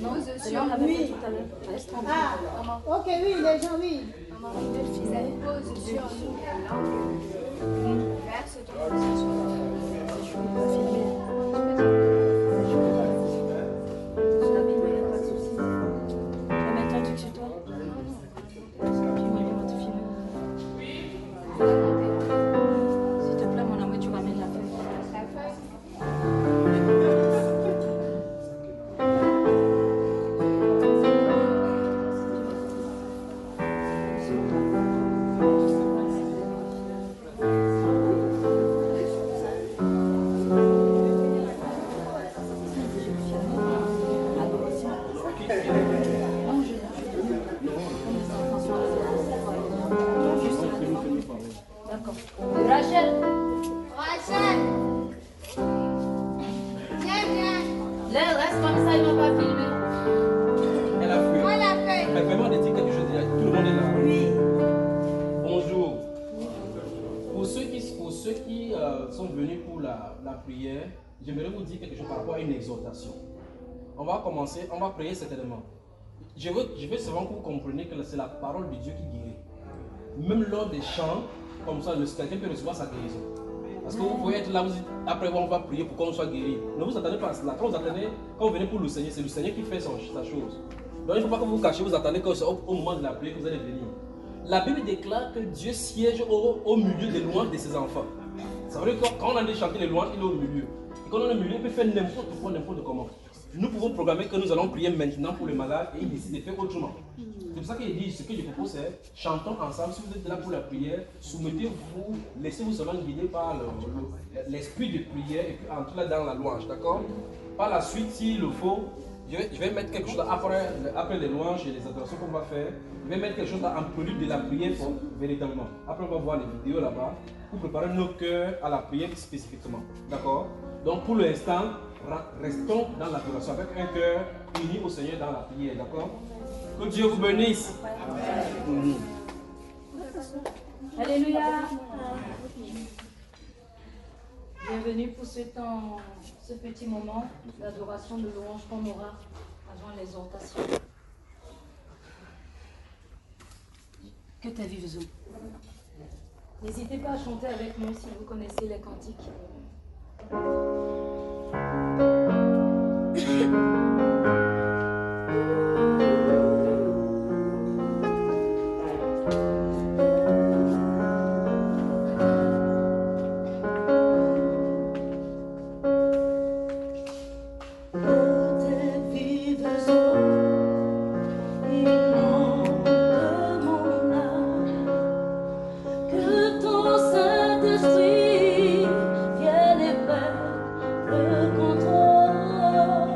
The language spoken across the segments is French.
Non, c'est là on l'avait fait tout à l'heure. Ah, ok, oui, les gens, oui. Maman, le Fils pose sur nous les langues. Verse ton position. Je ne peux pas filmer. Je la Bible, il n'y a pas de souci. Je vais mettre un truc sur toi. Puis moi, je vais te filmer. S'il te plaît, mon amour, tu vas mettre la feuille. La feuille. D'accord. Rachel. Viens, viens. Là, reste comme ça, il ne va pas filmer. Elle a fui. Moi la feuille. Elle vraiment de dire quelque chose déjà. Tout le monde est là. Oui. Bonjour. Pour ceux qui sont venus pour la prière, j'aimerais vous dire quelque chose par rapport à une exhortation. On va commencer, on va prier certainement. Je veux seulement que vous compreniez que c'est la parole de Dieu qui guérit. Même lors des chants, comme ça, quelqu'un peut recevoir sa guérison. Parce que vous pouvez être là, vous dites, après on va prier pour qu'on soit guéri. Ne vous attendez pas à cela. Quand vous venez pour le Seigneur, c'est le Seigneur qui fait sa chose. Donc il ne faut pas que vous vous cachiez, vous attendez qu'au moment de la prière que vous allez venir. La Bible déclare que Dieu siège au milieu des louanges de ses enfants. Ça veut dire que quand on a chanté les louanges, il est au milieu. Et quand on est au milieu, il peut faire n'importe quoi, n'importe comment. Nous pouvons programmer que nous allons prier maintenant pour les malades et il décide de faire autrement. C'est pour ça qu'il dit, ce que je propose c'est, chantons ensemble, si vous êtes là pour la prière, soumettez-vous, laissez-vous seulement guider par l'esprit de prière et puis entrez là dans la louange, d'accord? Par la suite, s'il le faut, je vais mettre quelque chose après les louanges et les adorations qu'on va faire, je vais mettre quelque chose en prélude de la prière véritablement. Après on va voir les vidéos là-bas pour préparer nos cœurs à la prière spécifiquement, d'accord? Donc pour l'instant, restons dans l'adoration avec un cœur uni au Seigneur dans la prière, d'accord? Que Dieu vous bénisse. Amen. Alléluia. Bienvenue pour ce petit moment d'adoration, de louange qu'on aura avant l'exhortation. Que ta vie vous ouvre. N'hésitez pas à chanter avec nous si vous connaissez les cantiques. Saint-Esprit vienne et prenne le contrôle.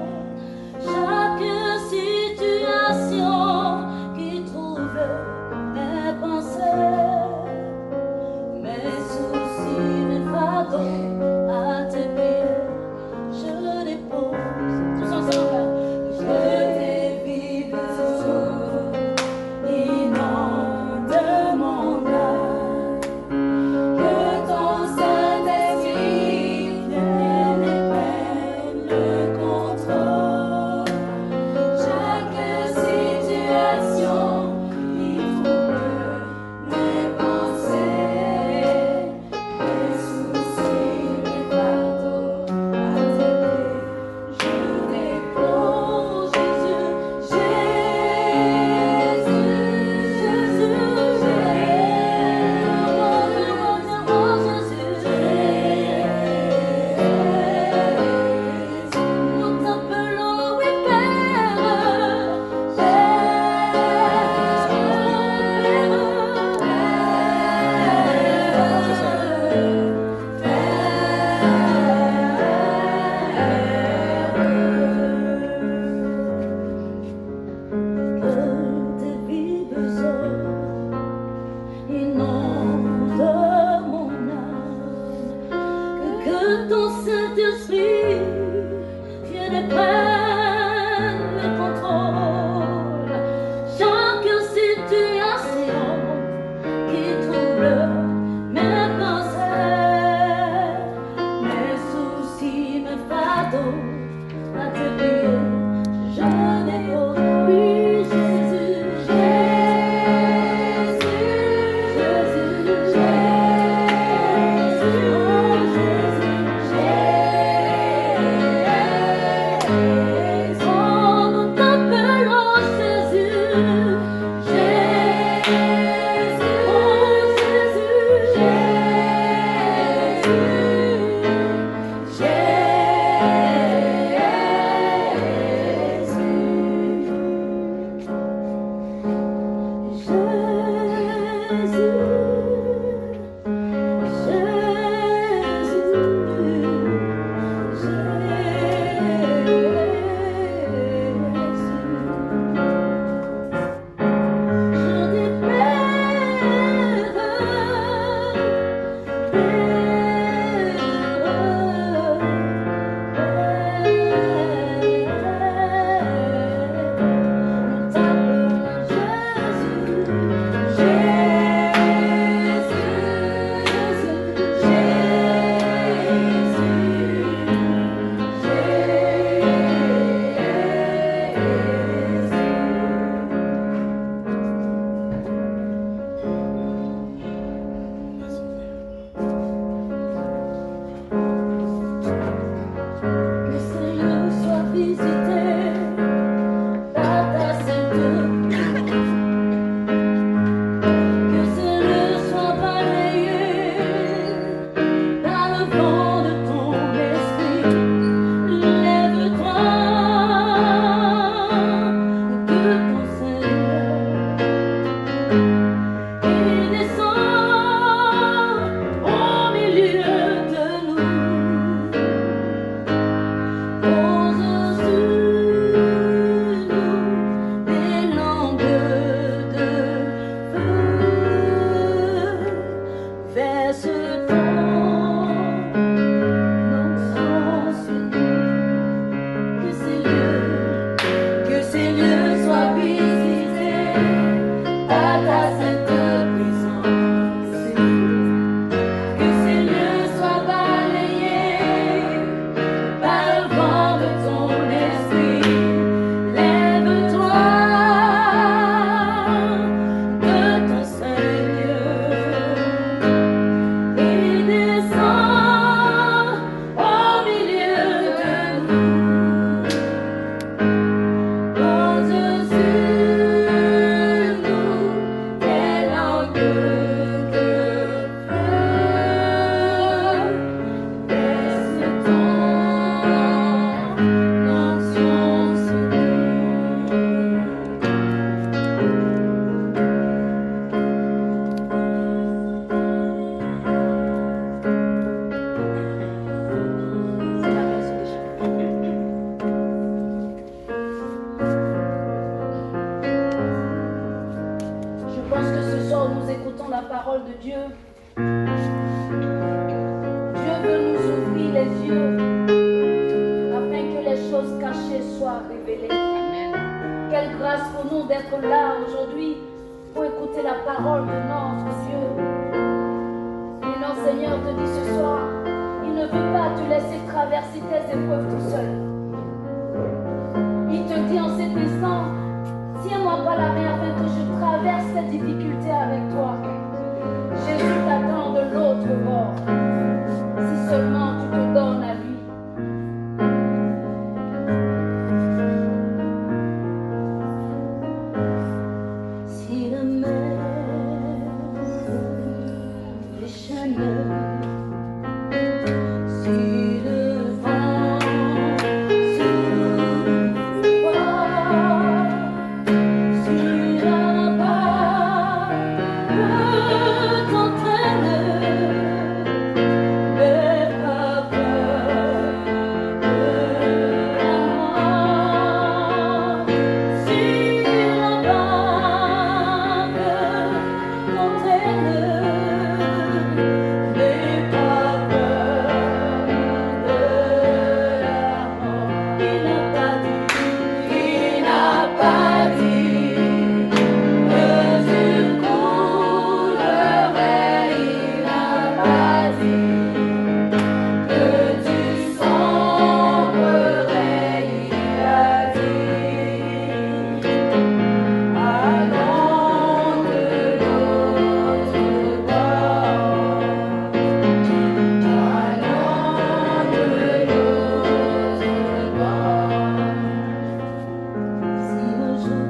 parole de Dieu. Dieu veut nous ouvrir les yeux afin que les choses cachées soient révélées. Amen. Quelle grâce pour nous d'être là aujourd'hui pour écouter la parole de notre Dieu. Et notre Seigneur te dit ce soir, il ne veut pas te laisser traverser tes épreuves tout seul. Il te dit en cet instant, tiens-moi par la main afin que je traverse cette difficulté avec toi. Jésus t'attend de l'autre bord. Si seulement tu te donnes à lui. Si la mer déchaîne, si le vent souffle fort, si la barque t'entraîne, n'aie pas peur de la mort. Si la barque t'entraîne, n'aie pas peur de la mort. Il n'a pas dit que tu coulerais, il n'a pas dit que tu sombrerais, il a dit allons de l'autre bord, allons de l'autre bord. Si un jour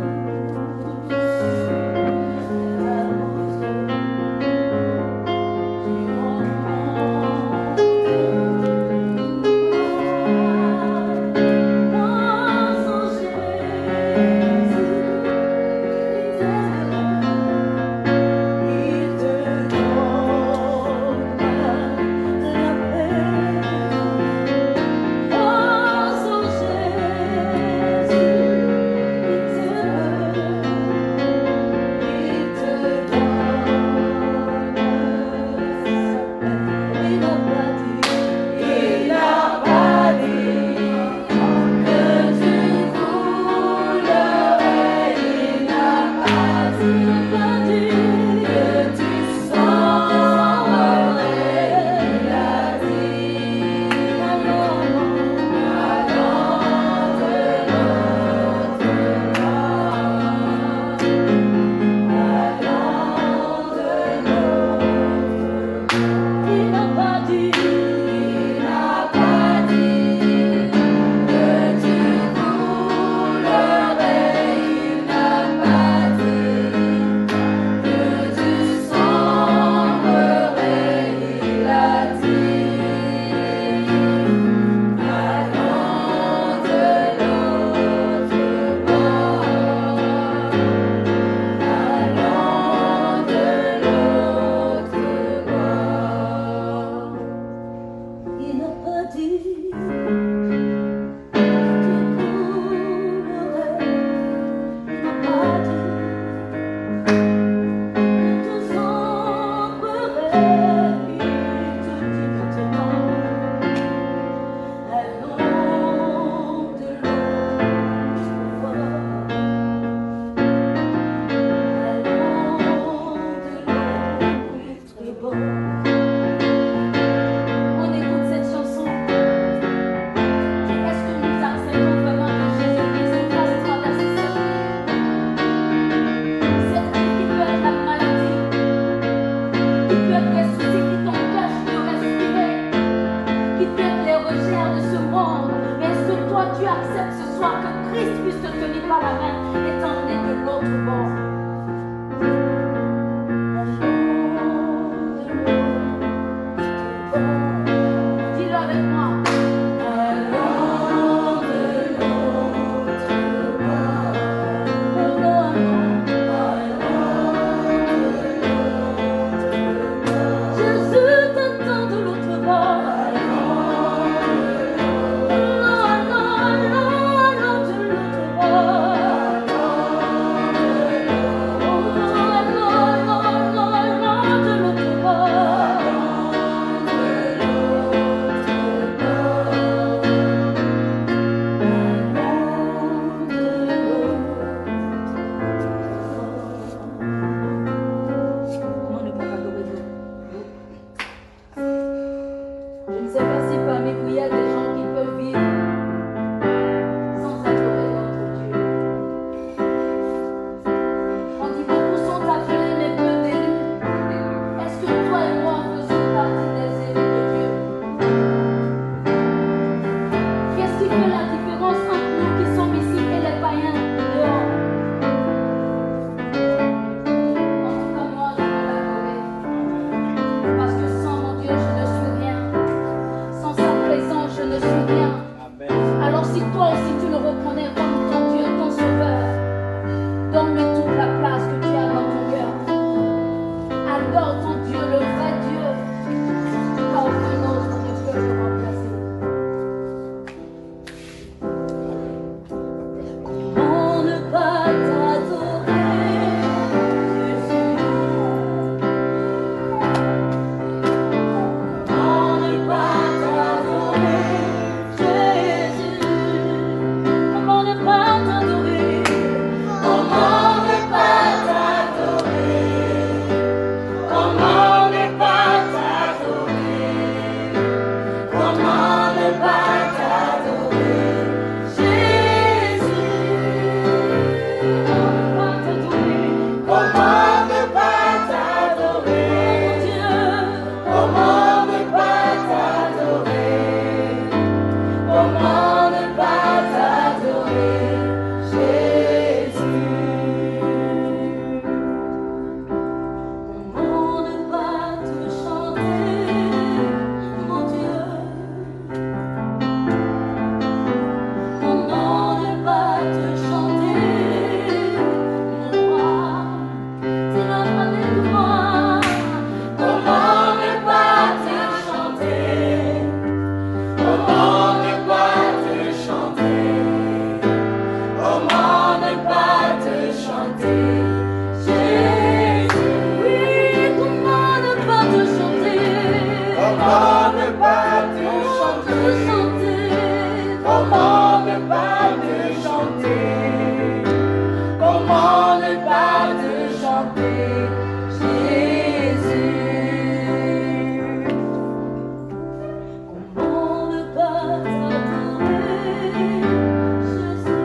Oh chanter Jésus. Oui, comment ne pas te chanter? Comment ne pas te chanter? Comment ne pas te chanter? Comment ne pas te chanter Jésus? Comment ne pas t'adorer Jésus?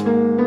Habite-moi.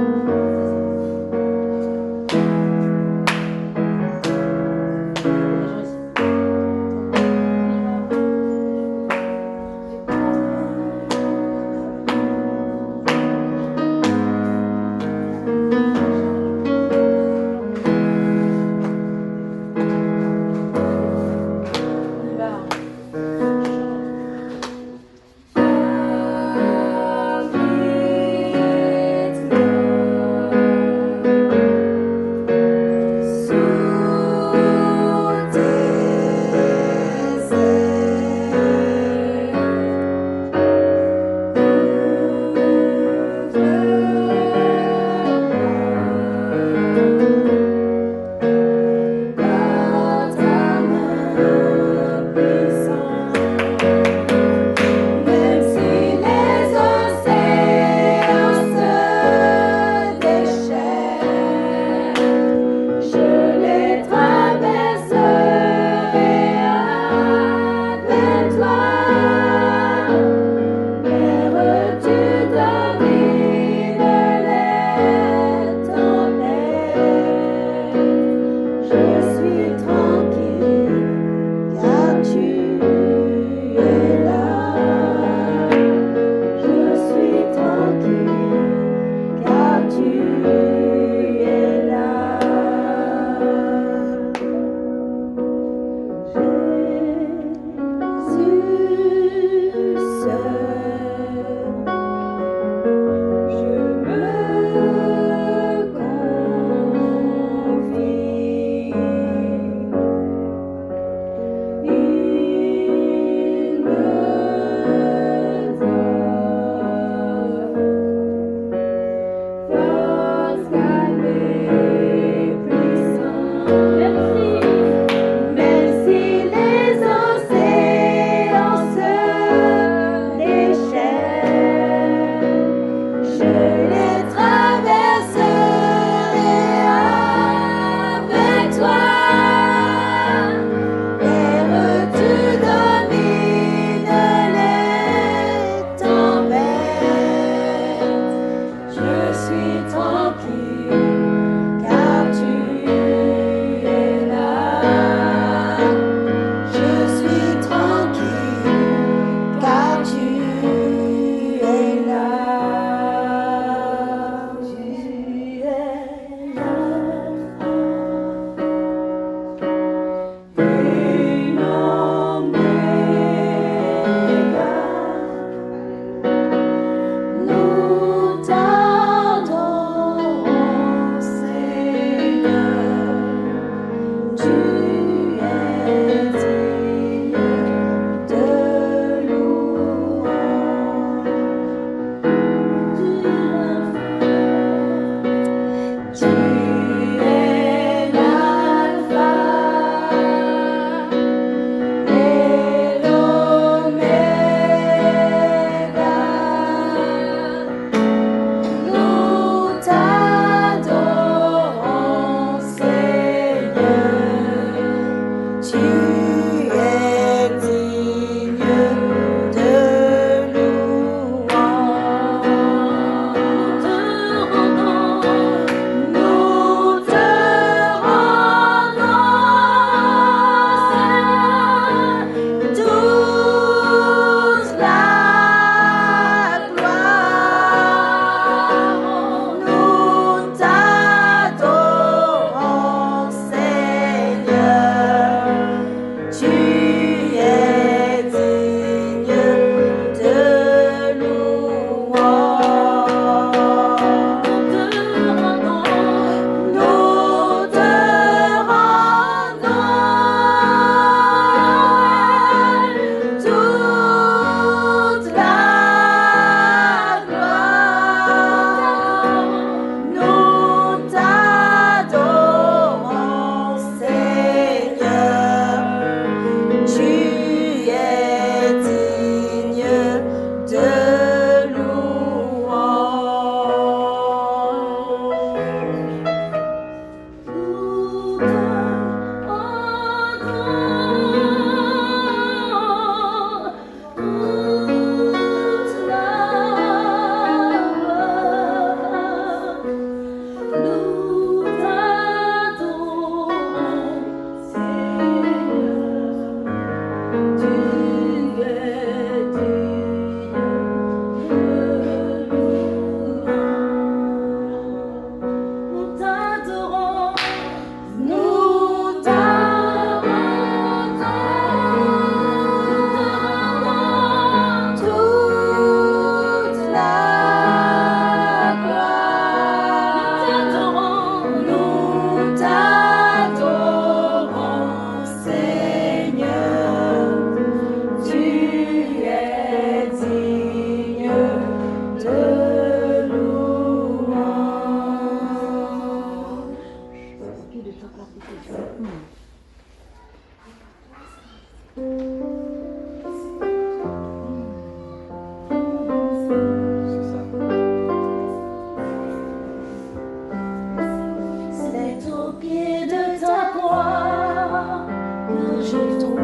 je trouve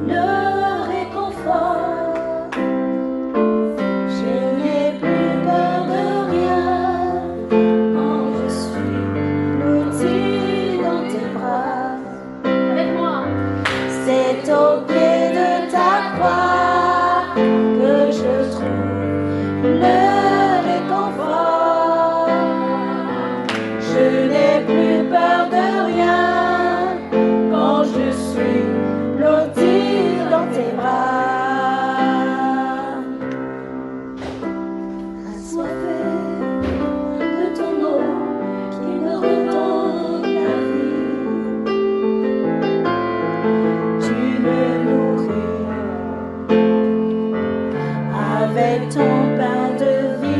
le réconfort. Je n'ai plus peur de rien quand je suis blotti dans tes bras. Avec moi. C'est au pied de ta croix que je trouve le réconfort. Je n'ai plus peur de rien quand je suis blotti dans tes bras. Assoiffé de ton eau qui me redonne la vie, tu me nourris avec ton pain de vie.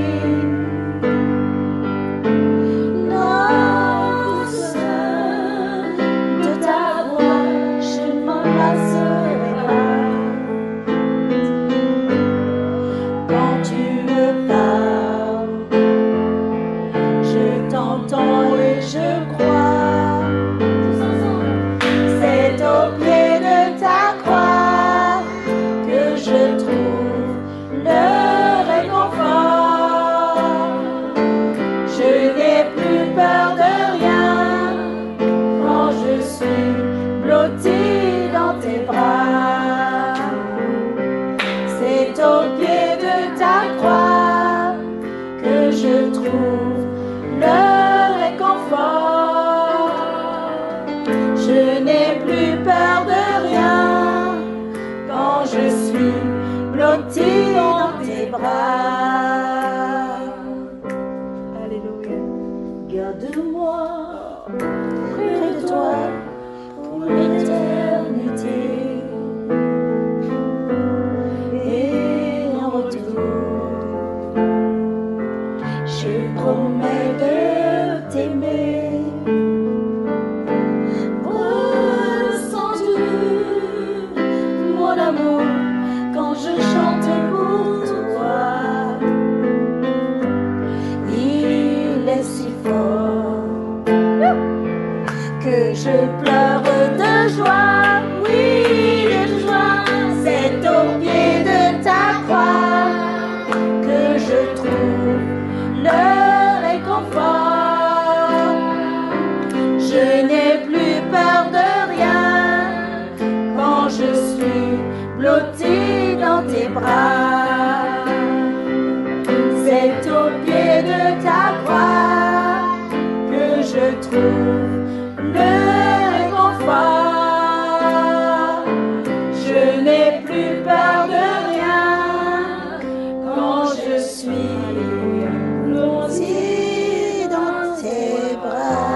Dans tes bras. Alléluia. Garde-moi près de toi pour l'éternité. Et en retour, je promets de t'aimer. Ressens-tu mon amour quand je chante pour toi? Il est si fort que je pleure de joie, oui de joie. C'est au pied de ta croix que je trouve le réconfort. Je n'ai plus peur de rien quand je suis blotti dans tes bras. C'est au pied de ta croix que je trouve le réconfort. Je n'ai plus peur de rien quand je suis blotti dans tes bras.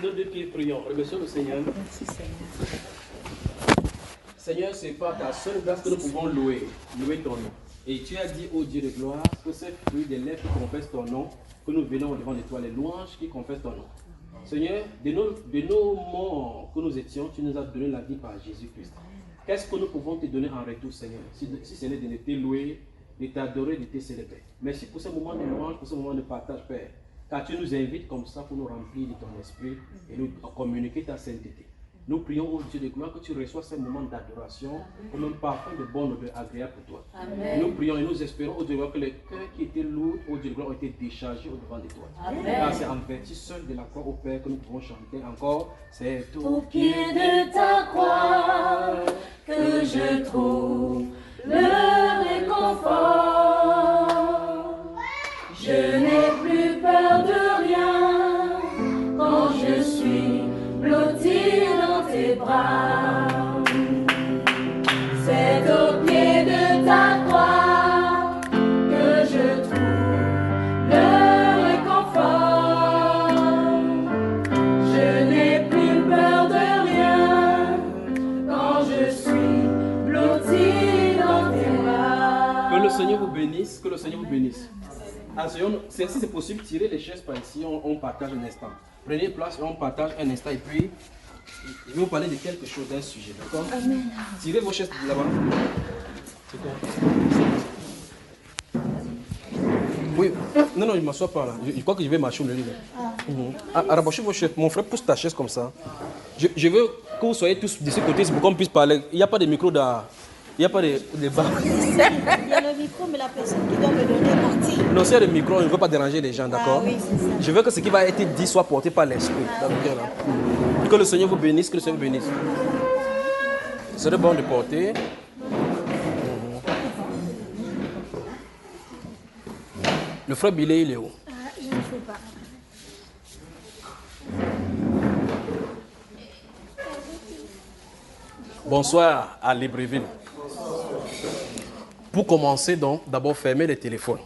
Nos deux pieds prions. Remercions le Seigneur. Merci Seigneur. Seigneur, c'est pas ta seule grâce que nous pouvons louer ton nom. Et tu as dit, ô Dieu de gloire, que c'est fruit des lèvres qui confessent ton nom, que nous venons devant de toi, les louanges qui confessent ton nom. Seigneur, de nos morts que nous étions, tu nous as donné la vie par Jésus-Christ. Qu'est-ce que nous pouvons te donner en retour, Seigneur, si ce n'est de te louer, de t'adorer, de te célébrer. Merci pour ce moment de louange, pour ce moment de partage, Père. Car tu nous invites comme ça pour nous remplir de ton esprit et nous communiquer ta sainteté. Nous prions au Dieu de gloire que tu reçois ces moments d'adoration comme un parfum de bonne odeur agréable pour toi. Amen. Nous prions et nous espérons au Dieu de gloire que les cœurs qui étaient lourds au Dieu de gloire ont été déchargés au devant de toi. Amen. Car c'est en vertu seul de la croix au Père que nous pouvons chanter encore. C'est Au pied de ta croix que je trouve le réconfort. Je n'ai plus peur de rien quand je suis blotti dans tes bras. C'est au pied de ta croix que je trouve le réconfort. Je n'ai plus peur de rien quand je suis blotti dans tes bras. Que le Seigneur vous bénisse, que le Seigneur vous bénisse. Si c'est possible, tirez les chaises par ici, on partage un instant. Prenez place et on partage un instant et puis je vais vous parler de quelque chose, d'un sujet, d'accord? Tirez vos chaises de là-bas. C'est quoi? Oui. Non, non, je ne m'assois pas là. Je crois que je vais marcher au milieu. Rapprochez vos chefs. Mon frère, pousse ta chaise comme ça. Je veux que vous soyez tous de ce côté pour qu'on puisse parler. Il n'y a pas de micro dans... Il n'y a pas de bar. Il y a le micro, mais la personne qui doit me donner est partie. Non, s'il y a le micro, je ne veux pas déranger les gens, d'accord? Ah oui, c'est ça. Je veux que ce qui va être dit soit porté par l'esprit. Que le Seigneur vous bénisse, que le Seigneur vous bénisse. C'est bon de porter. Le frère Billet, il est où? Je ne sais pas. Bonsoir à Libreville. Pour commencer, donc, d'abord fermer les téléphones.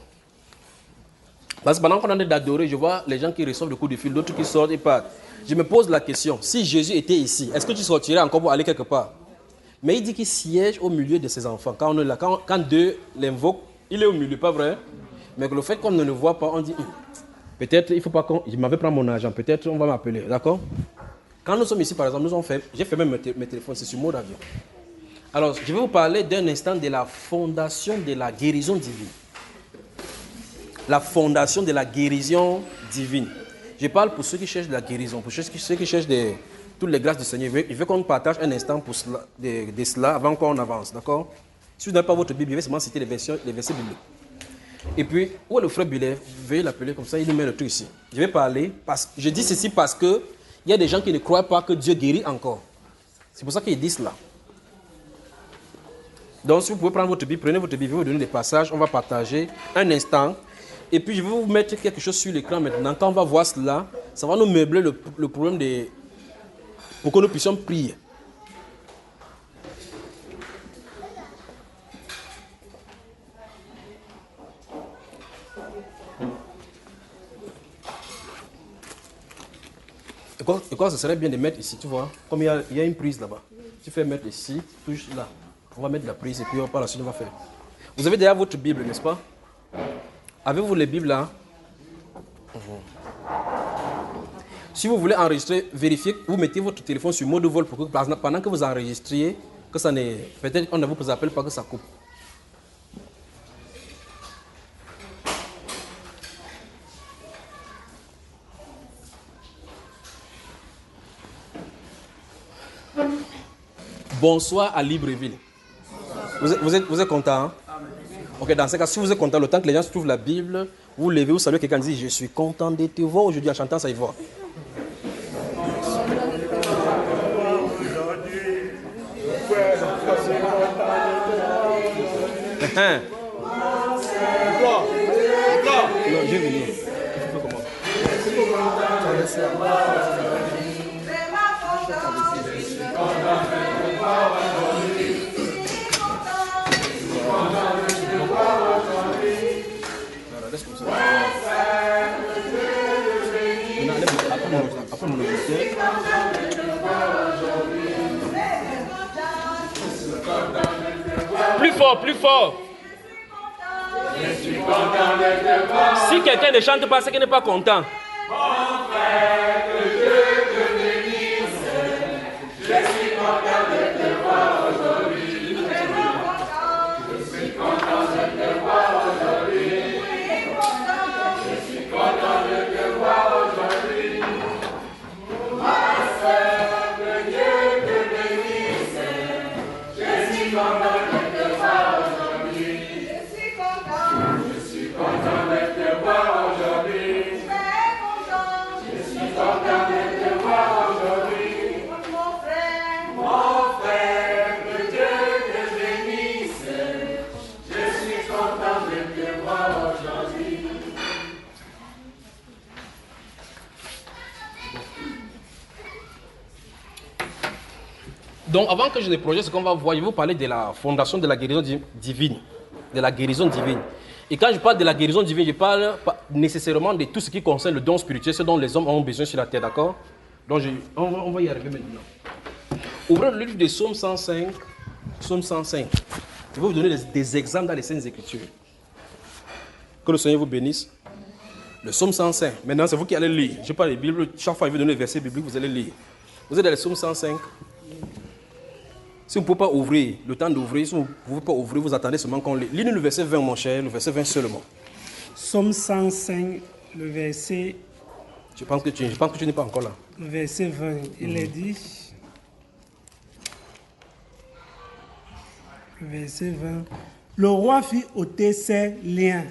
Parce que pendant qu'on est en train d'adorer, je vois les gens qui reçoivent le coup de fil, d'autres qui sortent et partent. Je me pose la question, si Jésus était ici, est-ce que tu sortirais encore pour aller quelque part? Mais il dit qu'il siège au milieu de ses enfants. Quand on est là, quand Dieu l'invoque, il est au milieu, pas vrai? Mais le fait qu'on ne le voit pas, on dit, peut-être il ne faut pas qu'on... Je m'avais pris mon argent, peut-être on va m'appeler, d'accord? Quand nous sommes ici, par exemple, j'ai fait même mes téléphones, c'est sur mode avion. Alors, je vais vous parler d'un instant de la fondation de la guérison divine. La fondation de la guérison divine. Je parle pour ceux qui cherchent de la guérison, pour ceux qui cherchent toutes les grâces du Seigneur. Il veut qu'on partage un instant pour cela, de cela avant qu'on avance, d'accord? Si vous n'avez pas votre Bible, je vais seulement citer les versets bibliques. Et puis, où est le frère Billet? Veuillez l'appeler comme ça, il nous met le truc ici. Je vais parler, je dis ceci parce que il y a des gens qui ne croient pas que Dieu guérit encore. C'est pour ça qu'il dit cela. Donc, si vous pouvez prendre votre Bible, prenez votre Bible, je vais vous donner des passages, on va partager un instant. Et puis, je vais vous mettre quelque chose sur l'écran maintenant. Quand on va voir cela, ça va nous meubler le problème pour que nous puissions prier. Et quoi, ce serait bien de mettre ici, tu vois, comme il y a une prise là-bas. Tu fais mettre ici, touche là. On va mettre la prise et puis par la suite on va faire. Vous avez déjà votre Bible, n'est-ce pas? Avez-vous les Bibles là? Si vous voulez enregistrer, vérifiez, vous mettez votre téléphone sur mode vol pour que pendant que vous enregistriez, que ça ne... Peut-être on ne vous appelle pas que ça coupe. Bonsoir à Libreville. Vous êtes content, hein? Ok, dans ce cas, si vous êtes content, le temps que les gens se trouvent la Bible, vous levez, vous saluez quelqu'un, dit, je suis content de te voir aujourd'hui en chantant, ça y va. Non, je vais venir. Je fais comment? Après mon logiciel. Plus fort, plus fort. Si quelqu'un ne chante pas, c'est qu'il n'est pas content. Donc, avant que je ne projette ce qu'on va voir, je vais vous parler de la fondation de la guérison divine. De la guérison divine. Et quand je parle de la guérison divine, je parle pas nécessairement de tout ce qui concerne le don spirituel, ce dont les hommes ont besoin sur la terre, d'accord? Donc, on va y arriver maintenant. Ouvrez le livre de Psaume 105. Psaume 105. Je vais vous donner des exemples dans les Saintes Écritures. Que le Seigneur vous bénisse. Le Psaume 105. Maintenant, c'est vous qui allez lire. Je parle de la Bible. Chaque fois que je vais donner le verset biblique, vous allez lire. Vous êtes dans le Psaume 105. Si vous ne pouvez pas ouvrir, le temps d'ouvrir, si vous ne pouvez pas ouvrir, vous attendez seulement qu'on lit. Lisez le verset 20, mon cher, le verset 20 seulement. Psaume 105, le verset, Je pense que tu n'es pas encore là. le verset 20. Il est dit, le verset 20, le roi fit ôter ses liens.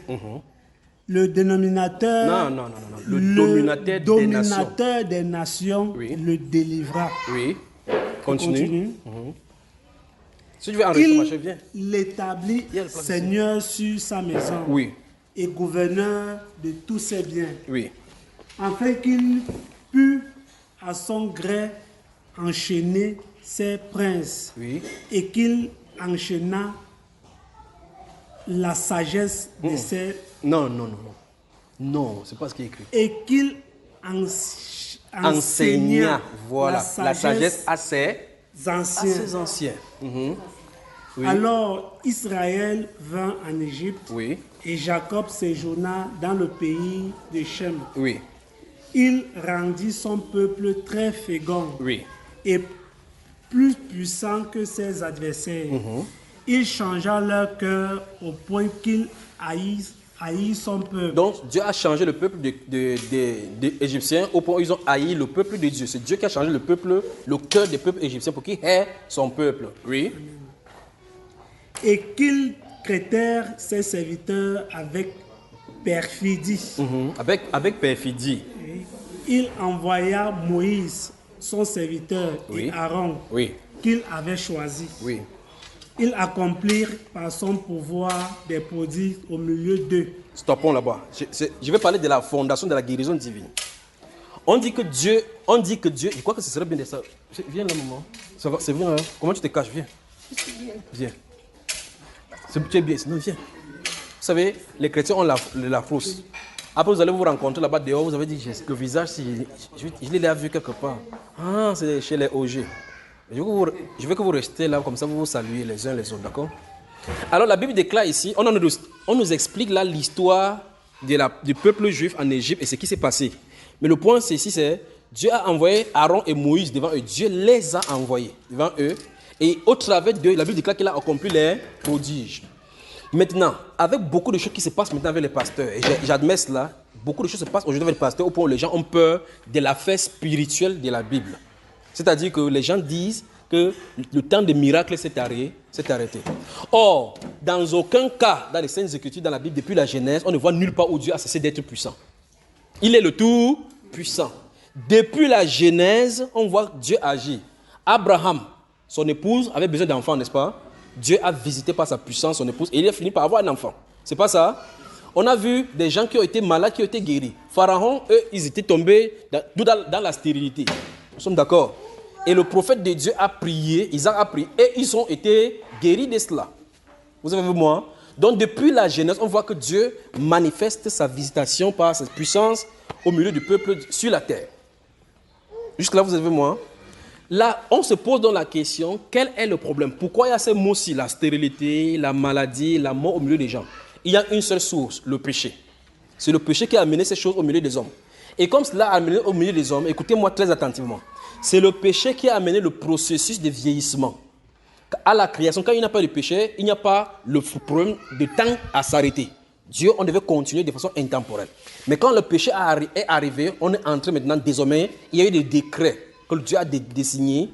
Le dénominateur, Non. Le dominateur des nations Oui. le délivra. Oui. Continue. Si tu veux enregistrer, ma chère, viens. Il l'établit Il y a le plan seigneur sur sa maison Oui. et gouverneur de tous ses biens, Oui. afin qu'il pût à son gré enchaîner ses princes Oui. et qu'il enchaîna la sagesse de ses... Non. Non, c'est pas ce qui est écrit. Et qu'il Enseigna, voilà, la sagesse à ses anciens. anciens. Oui. Alors Israël vint en Égypte Oui. et Jacob séjourna dans le pays de Shem. Oui. Il rendit son peuple très fécond Oui. et plus puissant que ses adversaires. Il changea leur cœur au point qu'ils haïssent son peuple. Donc, Dieu a changé le peuple des Égyptiens au point où ils ont haï le peuple de Dieu. C'est Dieu qui a changé le cœur des peuples égyptiens pour qu'ils haient son peuple. Oui. Et qu'ils traitèrent ses serviteurs avec perfidie. Avec perfidie. Il envoya Moïse, son serviteur, Oui. et Aaron, Oui. qu'il avait choisi. Oui. Ils accomplirent par son pouvoir des prodiges au milieu d'eux. Stoppons là-bas. Je vais parler de la fondation de la guérison divine. On dit que Dieu, je crois que ce serait bien de ça. Viens là, maman. C'est bien, hein? Comment tu te caches? Viens. Viens. Tu es bien, sinon viens. Vous savez, les chrétiens ont la frousse. Après, vous allez vous rencontrer là-bas dehors, vous avez dit, le visage, je l'ai déjà vu quelque part. Ah, c'est chez les OG. Je veux que vous restiez là, comme ça vous vous saluez les uns les autres, d'accord? Alors la Bible déclare ici, on nous explique là l'histoire du peuple juif en Égypte et ce qui s'est passé. Mais le point c'est ici, c'est Dieu a envoyé Aaron et Moïse devant eux. Dieu les a envoyés devant eux. Et au travers d'eux, la Bible déclare qu'il a accompli les prodiges. Maintenant, avec beaucoup de choses qui se passent maintenant avec les pasteurs, et j'admets cela, beaucoup de choses se passent aujourd'hui avec les pasteurs au point où les gens ont peur de l'affaire spirituelle de la Bible. C'est-à-dire que les gens disent que le temps des miracles s'est arrêté. Or, dans aucun cas, dans les Saintes Écritures, dans la Bible, depuis la Genèse, on ne voit nulle part où Dieu a cessé d'être puissant. Il est le tout puissant. Depuis la Genèse, on voit Dieu agir. Abraham, son épouse, avait besoin d'enfants, n'est-ce pas? Dieu a visité par sa puissance son épouse et il a fini par avoir un enfant. C'est pas ça? On a vu des gens qui ont été malades, qui ont été guéris. Pharaon, eux, ils étaient tombés dans la stérilité. Nous sommes d'accord? Et le prophète de Dieu a prié, Isaac a prié, et ils ont été guéris de cela. Vous avez vu moi? Donc depuis la Genèse, on voit que Dieu manifeste sa visitation par sa puissance au milieu du peuple sur la terre. Jusque là, vous avez vu moi? Là, on se pose donc la question, quel est le problème? Pourquoi il y a ces mots-ci, la stérilité, la maladie, la mort au milieu des gens? Il y a une seule source, le péché. C'est le péché qui a amené ces choses au milieu des hommes. Et comme cela a amené au milieu des hommes, écoutez-moi très attentivement, c'est le péché qui a amené le processus de vieillissement. À la création, quand il n'y a pas de péché, il n'y a pas le problème de temps à s'arrêter. Dieu, on devait continuer de façon intemporelle. Mais quand le péché est arrivé, on est entré maintenant, désormais, il y a eu des décrets que Dieu a désignés.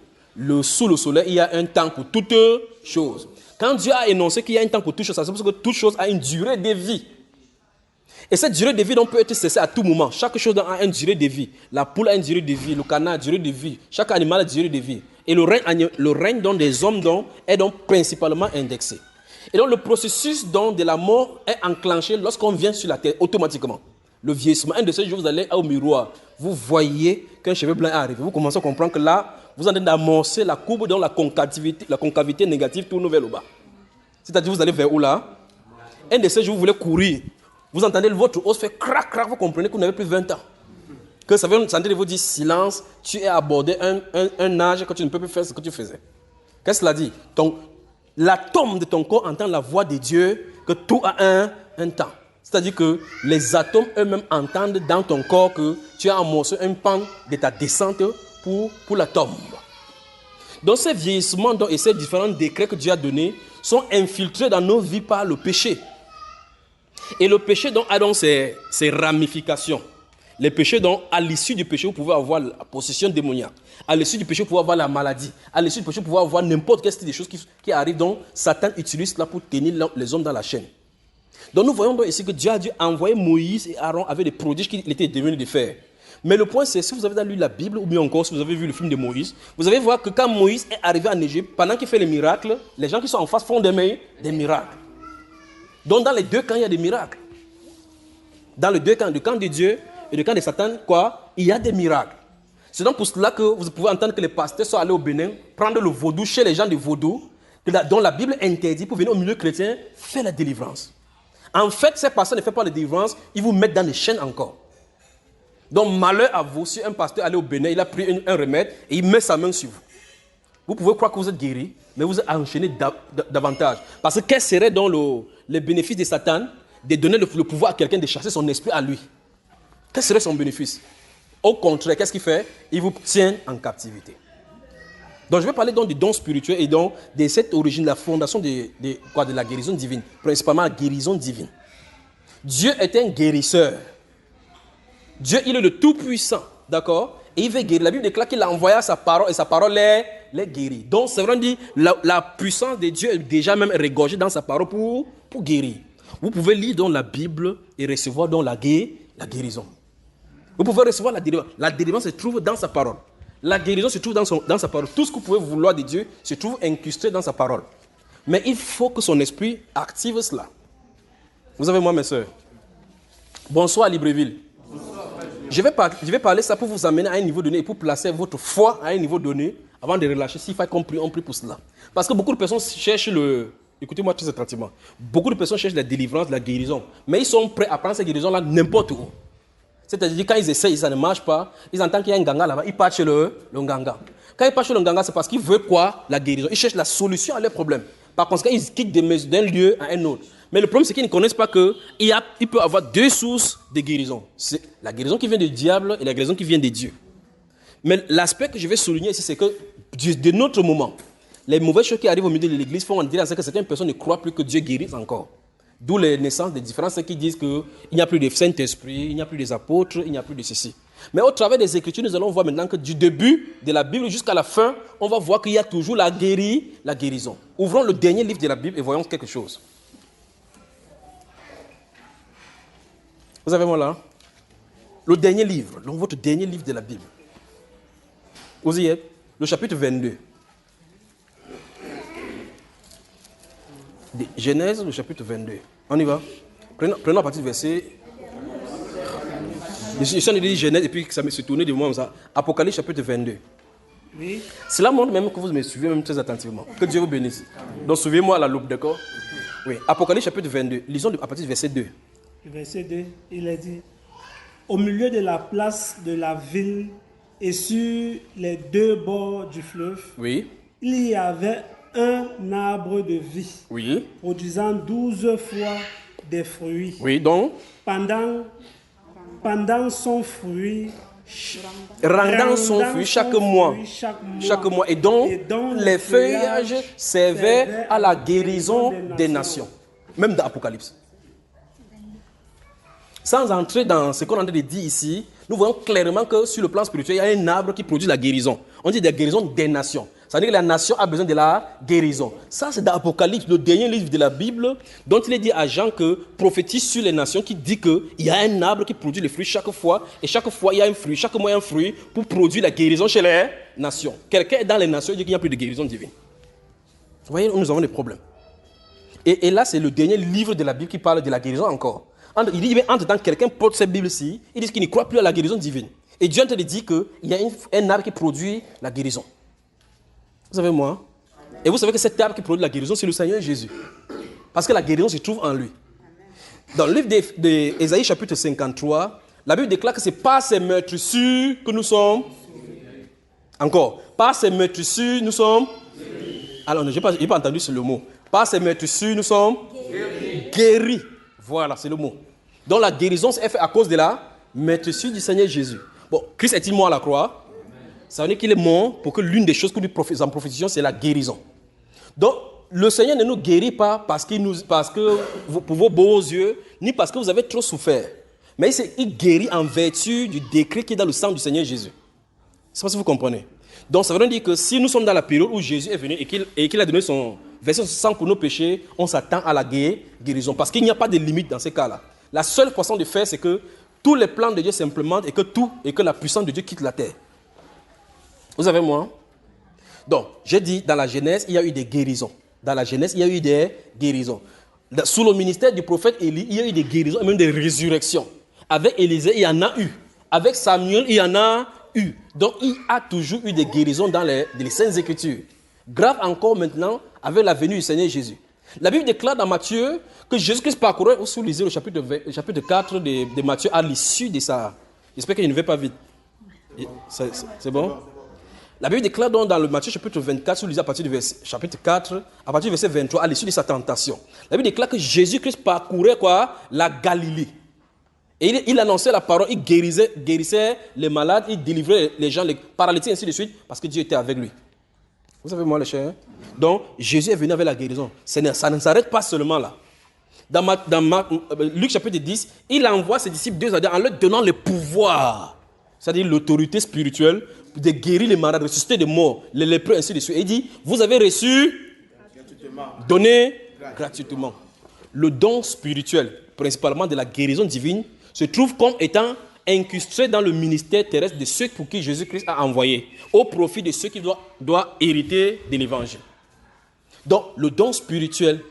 Sous le soleil, il y a un temps pour toutes choses. Quand Dieu a énoncé qu'il y a un temps pour toutes choses, ça veut dire que toute chose a une durée de vie. Et cette durée de vie donc, peut être cessée à tout moment. Chaque chose a une durée de vie. La poule a une durée de vie, le canard a une durée de vie. Chaque animal a une durée de vie. Et le règne donc, des hommes donc, est donc principalement indexé. Et donc le processus donc, de la mort est enclenché lorsqu'on vient sur la terre automatiquement. Le vieillissement, un de ces jours, vous allez au miroir, vous voyez qu'un cheveu blanc est arrivé. Vous commencez à comprendre que là, vous êtes en train d'amorcer la courbe dont la concavité négative tourne vers le bas. C'est-à-dire, vous allez vers où là? Un de ces jours, vous voulez courir. Vous entendez votre os faire crac, crac, vous comprenez que vous n'avez plus 20 ans. Que ça veut sentir de vous dire silence, tu es abordé un âge que tu ne peux plus faire ce que tu faisais. Qu'est-ce que cela dit? L'atome de ton corps entend la voix de Dieu que tout a un temps. C'est-à-dire que les atomes eux-mêmes entendent dans ton corps que tu as amorcé un pan de ta descente pour la tombe. Donc ces vieillissements et ces différents décrets que Dieu a donnés sont infiltrés dans nos vies par le péché. Et le péché donc a donc ses ramifications. Les péchés donc, à l'issue du péché, vous pouvez avoir la possession démoniaque. À l'issue du péché, vous pouvez avoir la maladie. À l'issue du péché, vous pouvez avoir n'importe quelle des choses qui arrivent. Donc, Satan utilise cela pour tenir les hommes dans la chaîne. Donc, nous voyons donc ici que Dieu a dû envoyer Moïse et Aaron avec des prodiges qu'il était devenu de faire. Mais le point, c'est si vous avez lu la Bible, ou bien encore si vous avez vu le film de Moïse, vous allez voir que quand Moïse est arrivé en Égypte, pendant qu'il fait les miracles, les gens qui sont en face font des miracles. Donc, dans les deux camps, il y a des miracles. Dans les deux camps, le camp de Dieu et le camp de Satan, quoi, il y a des miracles. C'est donc pour cela que vous pouvez entendre que les pasteurs sont allés au Bénin, prendre le vaudou chez les gens de vaudou, dont la Bible interdit pour venir au milieu chrétien, faire la délivrance. En fait, ces pasteurs ne font pas la délivrance, ils vous mettent dans les chaînes encore. Donc, malheur à vous, si un pasteur allait au Bénin, il a pris un remède et il met sa main sur vous. Vous pouvez croire que vous êtes guéri, mais vous êtes enchaîné davantage. Parce que quel serait donc le bénéfice de Satan de donner le pouvoir à quelqu'un de chasser son esprit à lui? Quel serait son bénéfice? Au contraire, qu'est-ce qu'il fait? Il vous tient en captivité. Donc, je vais parler donc du don spirituel et donc de cette origine, la fondation de la guérison divine. Principalement la guérison divine. Dieu est un guérisseur. Dieu, il est le Tout-Puissant, d'accord? Et il veut guérir. La Bible déclare qu'il a envoyé sa parole et sa parole les guérit. Donc, c'est vrai, on dit, la puissance de Dieu est déjà même regorgée dans sa parole pour guérir. Vous pouvez lire dans la Bible et recevoir dans la guérison. Vous pouvez recevoir la délivrance. La délivrance se trouve dans sa parole. La guérison se trouve dans sa parole. Tout ce que vous pouvez vouloir de Dieu se trouve incrusté dans sa parole. Mais il faut que son esprit active cela. Vous avez moi, mes soeurs. Bonsoir à Libreville. Je vais parler ça pour vous amener à un niveau donné et pour placer votre foi à un niveau donné avant de relâcher. S'il faut qu'on prie pour cela. Parce que beaucoup de personnes cherchent écoutez-moi très attentivement. Beaucoup de personnes cherchent la délivrance, la guérison. Mais ils sont prêts à prendre cette guérison-là n'importe où. C'est-à-dire quand ils essayent, ça ne marche pas, ils entendent qu'il y a un ganga là-bas, ils partent chez le ganga. Quand ils partent chez le ganga, c'est parce qu'ils veulent quoi? La guérison. Ils cherchent la solution à leurs problèmes. Par conséquent, ils quittent d'un lieu à un autre. Mais le problème, c'est qu'ils ne connaissent pas qu'il peut y avoir deux sources de guérison. C'est la guérison qui vient du diable et la guérison qui vient de Dieu. Mais l'aspect que je vais souligner ici, c'est que de notre moment, les mauvaises choses qui arrivent au milieu de l'église font en dire que certaines personnes ne croient plus que Dieu guérisse encore. D'où les naissances des différences qui disent qu'il n'y a plus de Saint-Esprit, il n'y a plus des apôtres, il n'y a plus de ceci. Mais au travers des Écritures, nous allons voir maintenant que du début de la Bible jusqu'à la fin, on va voir qu'il y a toujours la guérison. Ouvrons le dernier livre de la Bible et voyons quelque chose. Vous avez moi là? Le dernier livre, donc votre dernier livre de la Bible. Vous y êtes? Le chapitre 22. De Genèse, le chapitre 22. On y va? Prenons à partir du verset. Je suis en train de dire Genèse et puis ça me s'est tourné de moi comme ça. Apocalypse, chapitre 22. Oui. Cela montre même que vous me suivez même très attentivement. Que Dieu vous bénisse. Donc suivez-moi à la loupe, d'accord? Oui. Apocalypse, chapitre 22. Lisons à partir du verset 2. Le verset 2, il est dit: au milieu de la place de la ville et sur les deux bords du fleuve, Oui. il y avait un arbre de vie, Oui. produisant 12 fois des fruits. Oui, donc Pendant son fruit, rendant son fruit chaque mois. Chaque mois. Et donc les feuillages servaient à la guérison des nations. Même dans l'Apocalypse. Sans entrer dans ce qu'on est en train de dire ici, nous voyons clairement que sur le plan spirituel, il y a un arbre qui produit la guérison. On dit la guérison des nations. Ça veut dire que la nation a besoin de la guérison. Ça, c'est dans l'Apocalypse, le dernier livre de la Bible, dont il est dit à Jean que prophétise sur les nations, qui dit qu'il y a un arbre qui produit les fruits chaque fois, et chaque fois il y a un fruit, chaque mois il y a un fruit pour produire la guérison chez les nations. Quelqu'un est dans les nations, il dit qu'il n'y a plus de guérison divine. Vous voyez, nous avons des problèmes. Et là, c'est le dernier livre de la Bible qui parle de la guérison encore. Il dit, entre-temps, quelqu'un porte cette Bible-ci, il dit qu'il ne croit plus à la guérison divine. Et Dieu te dit qu'il y a un arbre qui produit la guérison. Vous savez moi? Et vous savez que cet arbre qui produit la guérison, c'est le Seigneur Jésus. Parce que la guérison se trouve en lui. Dans le livre d'Ésaïe chapitre 53, la Bible déclare que c'est par ces meurtrissures que nous sommes. Encore. Par ces meurtrissures, nous sommes. Alors, je n'ai pas entendu ce le mot. Par ces meurtrissures, nous sommes guéris. Voilà, c'est le mot. Donc la guérison est faite à cause de la meurtrissure du Seigneur Jésus. Bon, Christ est-il mort à la croix? Ça veut dire qu'il est mort pour que l'une des choses que nous en prophétisons, c'est la guérison. Donc, le Seigneur ne nous guérit pas parce que pour vos beaux yeux, ni parce que vous avez trop souffert. Mais il guérit en vertu du décret qui est dans le sang du Seigneur Jésus. C'est pas si vous comprenez. Donc ça veut dire que si nous sommes dans la période où Jésus est venu et qu'il a donné versé son sang pour nos péchés, on s'attend à la guérison. Parce qu'il n'y a pas de limite dans ces cas-là. La seule façon de faire, c'est que tous les plans de Dieu s'implémentent et que la puissance de Dieu quitte la terre. Vous avez moi? Donc, j'ai dit, dans la Genèse, il y a eu des guérisons. Dans la Genèse, il y a eu des guérisons. Sous le ministère du prophèt Élie, il y a eu des guérisons et même des résurrections. Avec Élisée, il y en a eu. Avec Samuel, il y en a eu. Donc, il y a toujours eu des guérisons dans les Saintes Écritures. Grave encore maintenant avec la venue du Seigneur Jésus. La Bible déclare dans Matthieu que Jésus-Christ parcourait, vous lisez le chapitre 4 de Matthieu à l'issue de sa... J'espère qu'il ne va pas vite. C'est bon? La Bible déclare donc dans le Matthieu chapitre 24, si vous lisez à partir du chapitre 4, à partir du verset 23, à l'issue de sa tentation. La Bible déclare que Jésus-Christ parcourait quoi? La Galilée. Et il annonçait la parole, il guérissait les malades, il délivrait les gens, les paralytiques, ainsi de suite, parce que Dieu était avec lui. Vous savez, moi, les chers. Donc, Jésus est venu avec la guérison. Ça ne s'arrête pas seulement là. Dans Luc chapitre 10, il envoie ses disciples en leur donnant le pouvoir, c'est-à-dire l'autorité spirituelle, de guérir les malades, ressusciter les morts, les lépreux, ainsi de suite. Et il dit, vous avez reçu, donné gratuitement. Le don spirituel, principalement de la guérison divine, se trouve comme étant incrusté dans le ministère terrestre de ceux pour qui Jésus-Christ a envoyé, au profit de ceux qui doivent hériter de l'évangile. Donc, le don spirituel,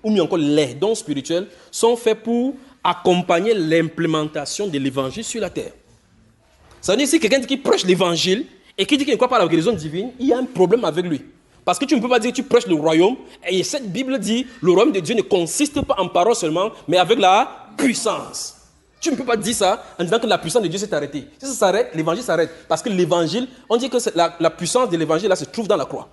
ou mieux encore les dons spirituels, sont faits pour accompagner l'implémentation de l'évangile sur la terre. Ça veut dire que si quelqu'un dit qu'il prêche l'évangile et qu'il dit qu'il ne croit pas à la guérison divine, il y a un problème avec lui. Parce que tu ne peux pas dire que tu prêches le royaume, et cette Bible dit le royaume de Dieu ne consiste pas en parole seulement, mais avec la puissance. Tu ne peux pas dire ça en disant que la puissance de Dieu s'est arrêtée. Si ça s'arrête, l'évangile s'arrête. Parce que l'évangile, on dit que la puissance de l'évangile là se trouve dans la croix.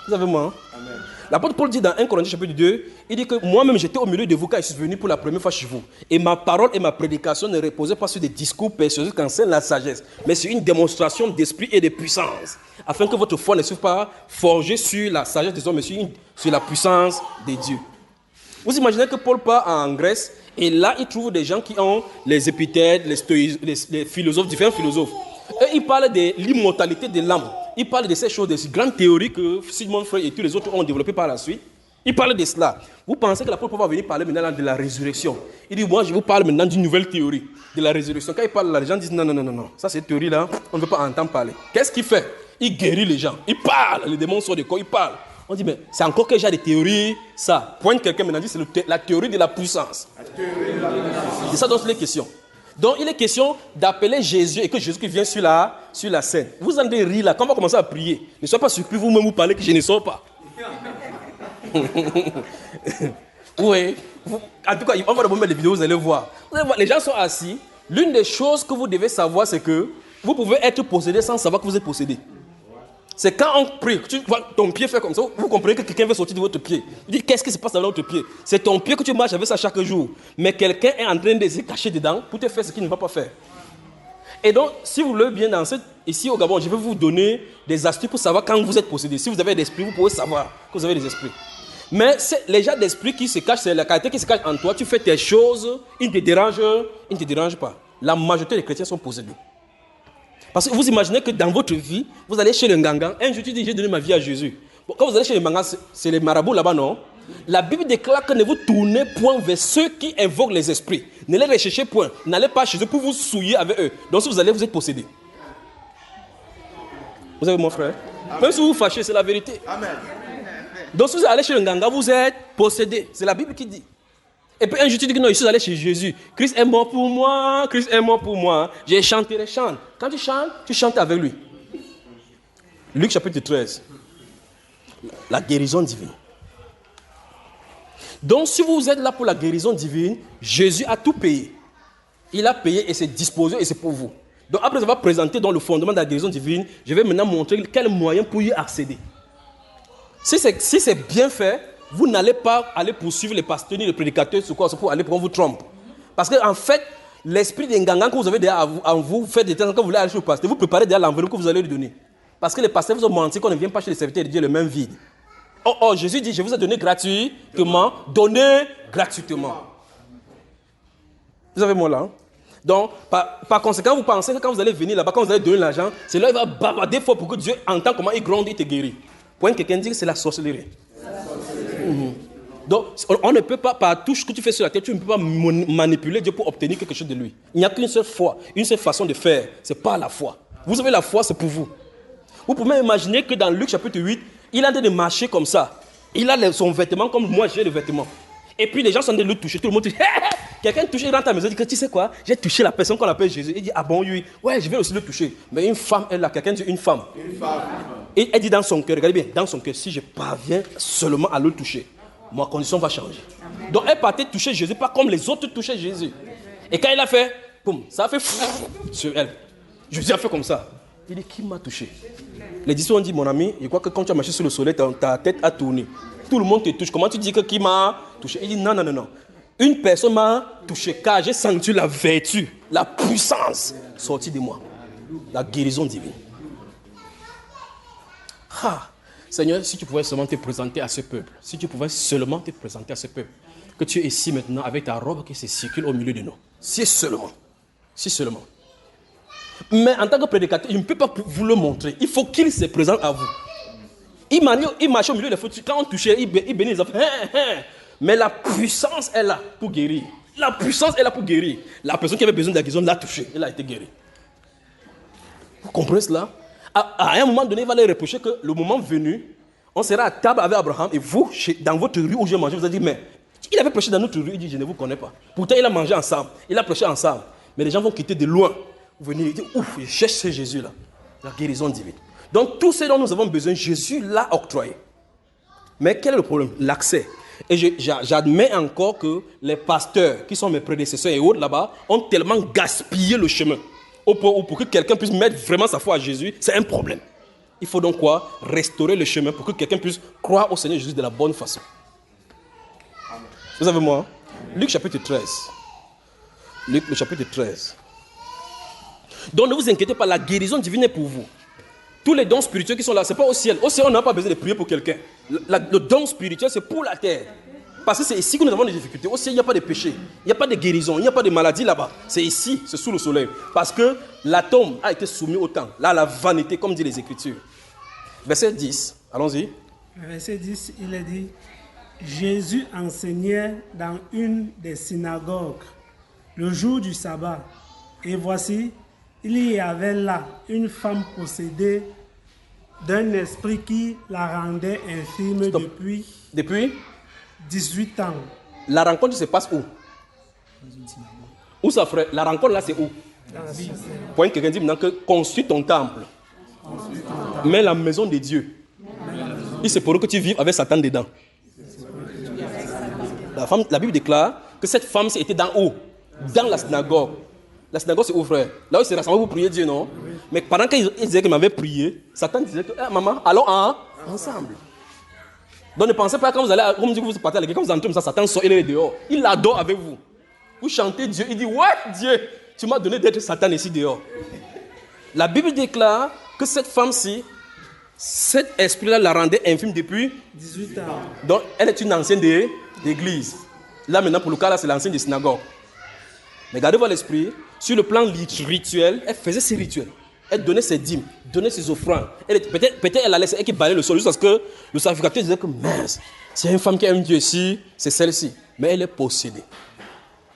Vous avez moi, hein? Amen. L'apôtre Paul dit dans 1 Corinthiens chapitre 2, il dit que moi-même j'étais au milieu de vous quand je suis venu pour la première fois chez vous. Et ma parole et ma prédication ne reposaient pas sur des discours persuasifs qu'enseigne la sagesse, mais sur une démonstration d'esprit et de puissance, afin que votre foi ne soit pas forgée sur la sagesse des hommes, mais sur la puissance de Dieu. Vous imaginez que Paul part en Grèce, et là il trouve des gens qui ont les épithètes, les philosophes, différents philosophes. Et il parle de l'immortalité de l'âme. Il parle de ces choses, de ces grandes théories que Sigmund Freud et tous les autres ont développées par la suite. Il parle de cela. Vous pensez que l'apôtre Paul va venir parler maintenant de la résurrection. Il dit, moi je vous parle maintenant d'une nouvelle théorie de la résurrection. Quand il parle là, les gens disent, non. Ça c'est une théorie là, on ne veut pas entendre parler. Qu'est-ce qu'il fait? Il guérit les gens. Il parle, les démons sortent de corps, il parle. On dit, mais c'est encore quel genre de théorie ça? Pointe quelqu'un maintenant, dit, c'est la théorie de la puissance. C'est ça dont il est question. Donc il est question d'appeler Jésus et que Jésus qui vient sur la scène. Vous en avez ri là, quand on va commencer à prier, ne soyez pas surpris vous-même vous parlez que je ne sors pas. Oui. En tout cas, on va d'abord mettre les vidéos, vous allez voir. Les gens sont assis. L'une des choses que vous devez savoir, c'est que vous pouvez être possédé sans savoir que vous êtes possédé. C'est quand on prie, tu vois ton pied fait comme ça, vous comprenez que quelqu'un veut sortir de votre pied. Vous dites, qu'est-ce qui se passe dans votre pied? C'est ton pied que tu marches avec ça chaque jour. Mais quelqu'un est en train de se cacher dedans pour te faire ce qu'il ne va pas faire. Et donc, si vous voulez bien danser, ici au Gabon, je vais vous donner des astuces pour savoir quand vous êtes possédé. Si vous avez des esprits, vous pouvez savoir que vous avez des esprits. Mais les gens d'esprit qui se cachent, c'est la qualité qui se cache en toi. Tu fais tes choses, ils ne te dérangent pas. La majorité des chrétiens sont possédés. Parce que vous imaginez que dans votre vie, vous allez chez le Nganga, un jour tu dis j'ai donné ma vie à Jésus. Bon, quand vous allez chez le Nganga, c'est les marabouts là-bas, non? La Bible déclare que ne vous tournez point vers ceux qui invoquent les esprits. Ne les recherchez point. N'allez pas chez eux pour vous souiller avec eux. Donc si vous allez, vous êtes possédé. Vous avez mon frère? Amen. Même si vous vous fâchez, c'est la vérité. Amen. Donc si vous allez chez le Nganga, vous êtes possédé. C'est la Bible qui dit. Et puis un jour tu dis que non, je suis allé chez Jésus. Christ est mort pour moi, Christ est mort pour moi. J'ai chanté les chants. Quand tu chantes avec lui. Luc chapitre 13. La guérison divine. Donc si vous êtes là pour la guérison divine, Jésus a tout payé. Il a payé et c'est disposé et c'est pour vous. Donc après avoir présenté dans le fondement de la guérison divine, je vais maintenant montrer quel moyen pour y accéder. Si c'est bien fait, vous n'allez pas aller poursuivre les pasteurs ni les prédicateurs pour aller pour qu'on vous trompe. Parce qu'en fait, l'esprit des ngangans que vous avez déjà en vous, vous faites des temps quand vous voulez aller chez le pasteur, vous préparez déjà l'enveloppe que vous allez lui donner. Parce que les pasteurs vous ont menti qu'on ne vient pas chez les serviteurs de Dieu le même vide. Oh, Jésus dit, je vous ai donné gratuitement. Donné gratuitement. Vous avez moi là, hein? Donc, par conséquent, vous pensez que quand vous allez venir là-bas, quand vous allez donner l'argent, c'est là qu'il va bavarder fort pour que Dieu entende comment il gronde et te guérit. Pour quelqu'un dit que c'est la sorcellerie. Donc, on ne peut pas, par touche que tu fais sur la tête, tu ne peux pas manipuler Dieu pour obtenir quelque chose de lui. Il n'y a qu'une seule foi, une seule façon de faire. C'est pas la foi. Vous avez la foi, c'est pour vous. Vous pouvez imaginer que dans Luc chapitre 8, il est en train de marcher comme ça. Il a son vêtement comme moi j'ai le vêtement. Et puis les gens sont en train de le toucher. Tout le monde dit, quelqu'un touche, il rentre à la maison, il dit que tu sais quoi, j'ai touché la personne qu'on appelle Jésus. Il dit, ah bon, oui, ouais, je vais aussi le toucher. Mais une femme, elle là, quelqu'un dit une femme. Une femme. Et elle dit dans son cœur, regardez bien, dans son cœur, si je parviens seulement à le toucher, ma condition va changer. Amen. Donc elle partait toucher Jésus, pas comme les autres touchaient Jésus. Et quand il a fait, boum, ça a fait sur elle. Jésus a fait comme ça. Il dit, qui m'a touché? Les disciples ont dit, mon ami, je crois que quand tu as marché sur le soleil, ta tête a tourné. Tout le monde te touche. Comment tu dis que qui m'a touché? Il dit, non, non, non, non. Une personne m'a touché car j'ai senti la vertu, la puissance sortie de moi. La guérison divine. Ah, Seigneur, si tu pouvais seulement te présenter à ce peuple, si tu pouvais seulement te présenter à ce peuple, que tu es ici maintenant avec ta robe qui se circule au milieu de nous. Si seulement. Si seulement. Mais en tant que prédicateur, je ne peux pas vous le montrer. Il faut qu'il se présente à vous. Il marche au milieu des feux. Quand on touchait, il bénit les enfants. Mais la puissance est là pour guérir. La puissance est là pour guérir. La personne qui avait besoin de la guérison l'a touché. Elle a été guérie. Vous comprenez cela? À un moment donné, il va leur reprocher que le moment venu, on sera à table avec Abraham et vous, dans votre rue où j'ai mangé, vous avez dit, mais il avait prêché dans notre rue. Il dit, je ne vous connais pas. Pourtant, il a mangé ensemble. Il a prêché ensemble. Mais les gens vont quitter de loin. Vous venez et dire, ouf, je cherche ce Jésus-là. La guérison divine. Donc, tout ce dont nous avons besoin, Jésus l'a octroyé. Mais quel est le problème? L'accès. Et j'admets encore que les pasteurs, qui sont mes prédécesseurs et autres là-bas, ont tellement gaspillé le chemin. Pour que quelqu'un puisse mettre vraiment sa foi à Jésus, c'est un problème. Il faut donc quoi? Restaurer le chemin pour que quelqu'un puisse croire au Seigneur Jésus de la bonne façon. Vous avez moi? Luc chapitre 13. Luc le chapitre 13. Donc ne vous inquiétez pas, la guérison divine est pour vous. Tous les dons spirituels qui sont là, ce n'est pas au ciel. Au ciel, on n'a pas besoin de prier pour quelqu'un. Le don spirituel, c'est pour la terre. Parce que c'est ici que nous avons des difficultés. Au ciel, il n'y a pas de péché, il n'y a pas de guérison, il n'y a pas de maladie là-bas. C'est ici, c'est sous le soleil. Parce que l'atome a été soumis au temps. Là, la vanité, comme dit les Écritures. Verset 10, allons-y. Verset 10, il est dit, Jésus enseignait dans une des synagogues le jour du sabbat. Et voici, il y avait là une femme possédée d'un esprit qui la rendait infirme depuis 18 ans. La rencontre se passe où? Où ça, frère? La rencontre là, c'est où? Dans la Bible. Point quelqu'un dit maintenant que construis ton temple. Mais la maison de Dieu. Il se pourrait que tu vives avec Satan dedans. La Bible déclare que cette femme était dans où? Dans la synagogue. La synagogue, c'est où, frère? Là où ils se rassemblent pour prier Dieu, non? Mais pendant qu'ils disaient qu'ils m'avaient prié, Satan disait que, maman, allons ensemble. Donc ne pensez pas quand vous allez, comme dit que vous partez à l'église, quand vous entrez comme ça, Satan sort, il est dehors. Il adore avec vous. Vous chantez Dieu, il dit, ouais, Dieu, tu m'as donné d'être Satan ici dehors. La Bible déclare que cette femme-ci, cet esprit-là la rendait infirme depuis 18 ans. Donc elle est une ancienne d'église. Là maintenant, pour le cas, là, c'est l'ancienne des synagogues. Mais gardez-vous l'esprit, sur le plan rituel, elle faisait ses rituels. Elle donnait ses dîmes, donnait ses offrandes. Peut-être elle allait, elle qui balayait le sol, jusqu'à ce que le sacrificateur disait que mince, s'il y a une femme qui aime Dieu ici, c'est celle-ci. Mais elle est possédée.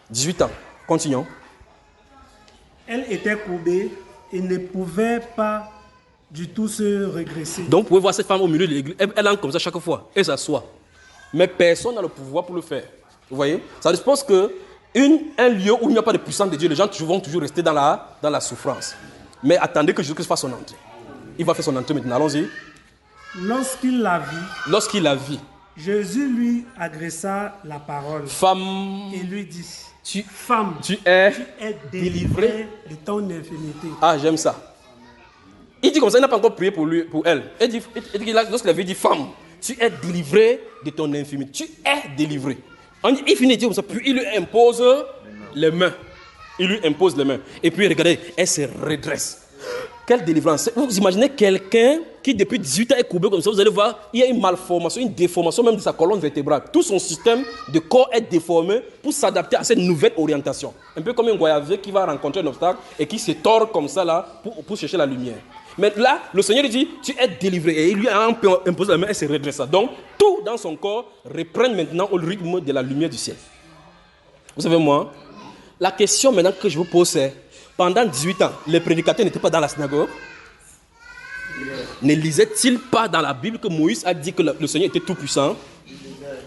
18 ans. Continuons. Elle était courbée et ne pouvait pas du tout se regresser. Donc vous pouvez voir cette femme au milieu de l'église. Elle entre comme ça chaque fois. Elle s'assoit. Mais personne n'a le pouvoir pour le faire. Vous voyez? Ça suppose que un lieu où il n'y a pas de puissance de Dieu, les gens vont toujours rester dans la souffrance. Mais attendez que Jésus fasse son entrée. Il va faire son entrée maintenant. Allons-y. Lorsqu'il la vit, Jésus lui adressa la parole. Femme. Et lui dit, Femme, tu es délivrée de ton infirmité. Ah, j'aime ça. Il dit comme ça, il n'a pas encore prié pour elle. Lorsqu'il avait dit, femme, tu es délivrée de ton infirmité. Tu es délivrée. Il finit de dire comme ça, puis il lui impose les mains. Il lui impose les mains. Et puis regardez, elle se redresse. Quelle délivrance. Vous imaginez quelqu'un qui depuis 18 ans est courbé comme ça, vous allez voir, il y a une malformation, une déformation même de sa colonne vertébrale. Tout son système de corps est déformé pour s'adapter à cette nouvelle orientation. Un peu comme un voyageur qui va rencontrer un obstacle et qui se tord comme ça là pour chercher la lumière. Mais là, le Seigneur lui dit, tu es délivré. Et il lui a imposé la main et se redressa. Donc, tout dans son corps reprend maintenant au rythme de la lumière du ciel. Vous savez moi, la question maintenant que je vous pose c'est, pendant 18 ans, les prédicateurs n'étaient pas dans la synagogue. Ne lisait-il pas dans la Bible que Moïse a dit que le Seigneur était tout puissant?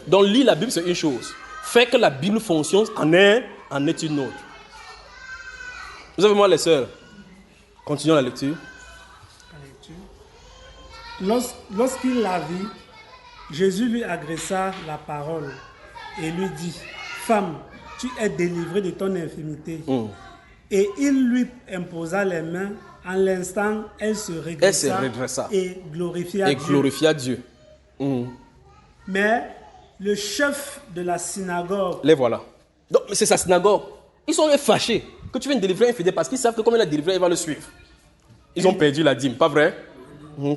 Donc lire la Bible c'est une chose. Faire que la Bible fonctionne en est une autre. Vous savez moi les sœurs, continuons la lecture. Lorsqu'il la vit, Jésus lui adressa la parole et lui dit, femme, tu es délivrée de ton infirmité. Et il lui imposa les mains. En l'instant, elle se redressa et glorifia Dieu. Mais le chef de la synagogue... Les voilà. Donc, c'est sa synagogue. Ils sont fâchés que tu viennes délivrer un fidèle parce qu'ils savent que comme il a délivré, il va le suivre. Ils ont perdu la dîme, pas vrai?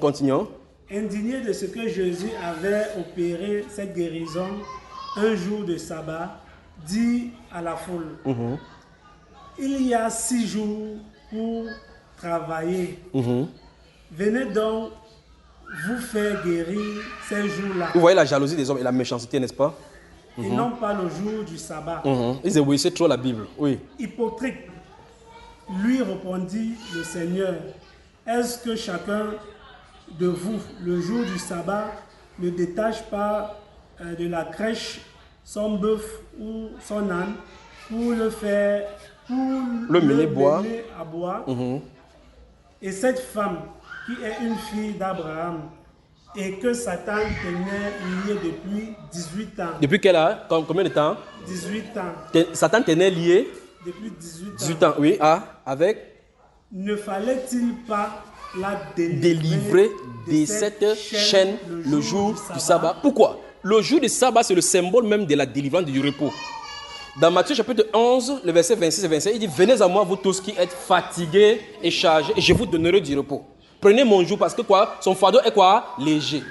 Continuons. Indigné de ce que Jésus avait opéré cette guérison un jour de sabbat, dit à la foule, il y a 6 jours pour travailler. Venez donc vous faire guérir ces jours-là. Vous voyez la jalousie des hommes et la méchanceté, n'est-ce pas? Et non pas le jour du sabbat. Ils disent, oui, c'est trop la Bible. Oui. Hypocrite, lui répondit le Seigneur, est-ce que chacun de vous, le jour du sabbat, ne détache pas de la crèche son bœuf ou son âne pour le faire, pour le mener à boire? Et cette femme, qui est une fille d'Abraham, et que Satan tenait lié depuis 18 ans. Depuis quel âge? Combien de temps? 18 ans. Satan tenait lié? Depuis 18 ans. 18 ans, oui. Avec? Ne fallait-il pas la délivrer de cette chaîne le jour du sabbat? Pourquoi? Le jour du sabbat, c'est le symbole même de la délivrance du repos. Dans Matthieu chapitre 11, le verset 26 et 27, il dit, venez à moi, vous tous qui êtes fatigués et chargés, et je vous donnerai du repos. Prenez mon joug parce que quoi? Son fardeau est quoi? Léger.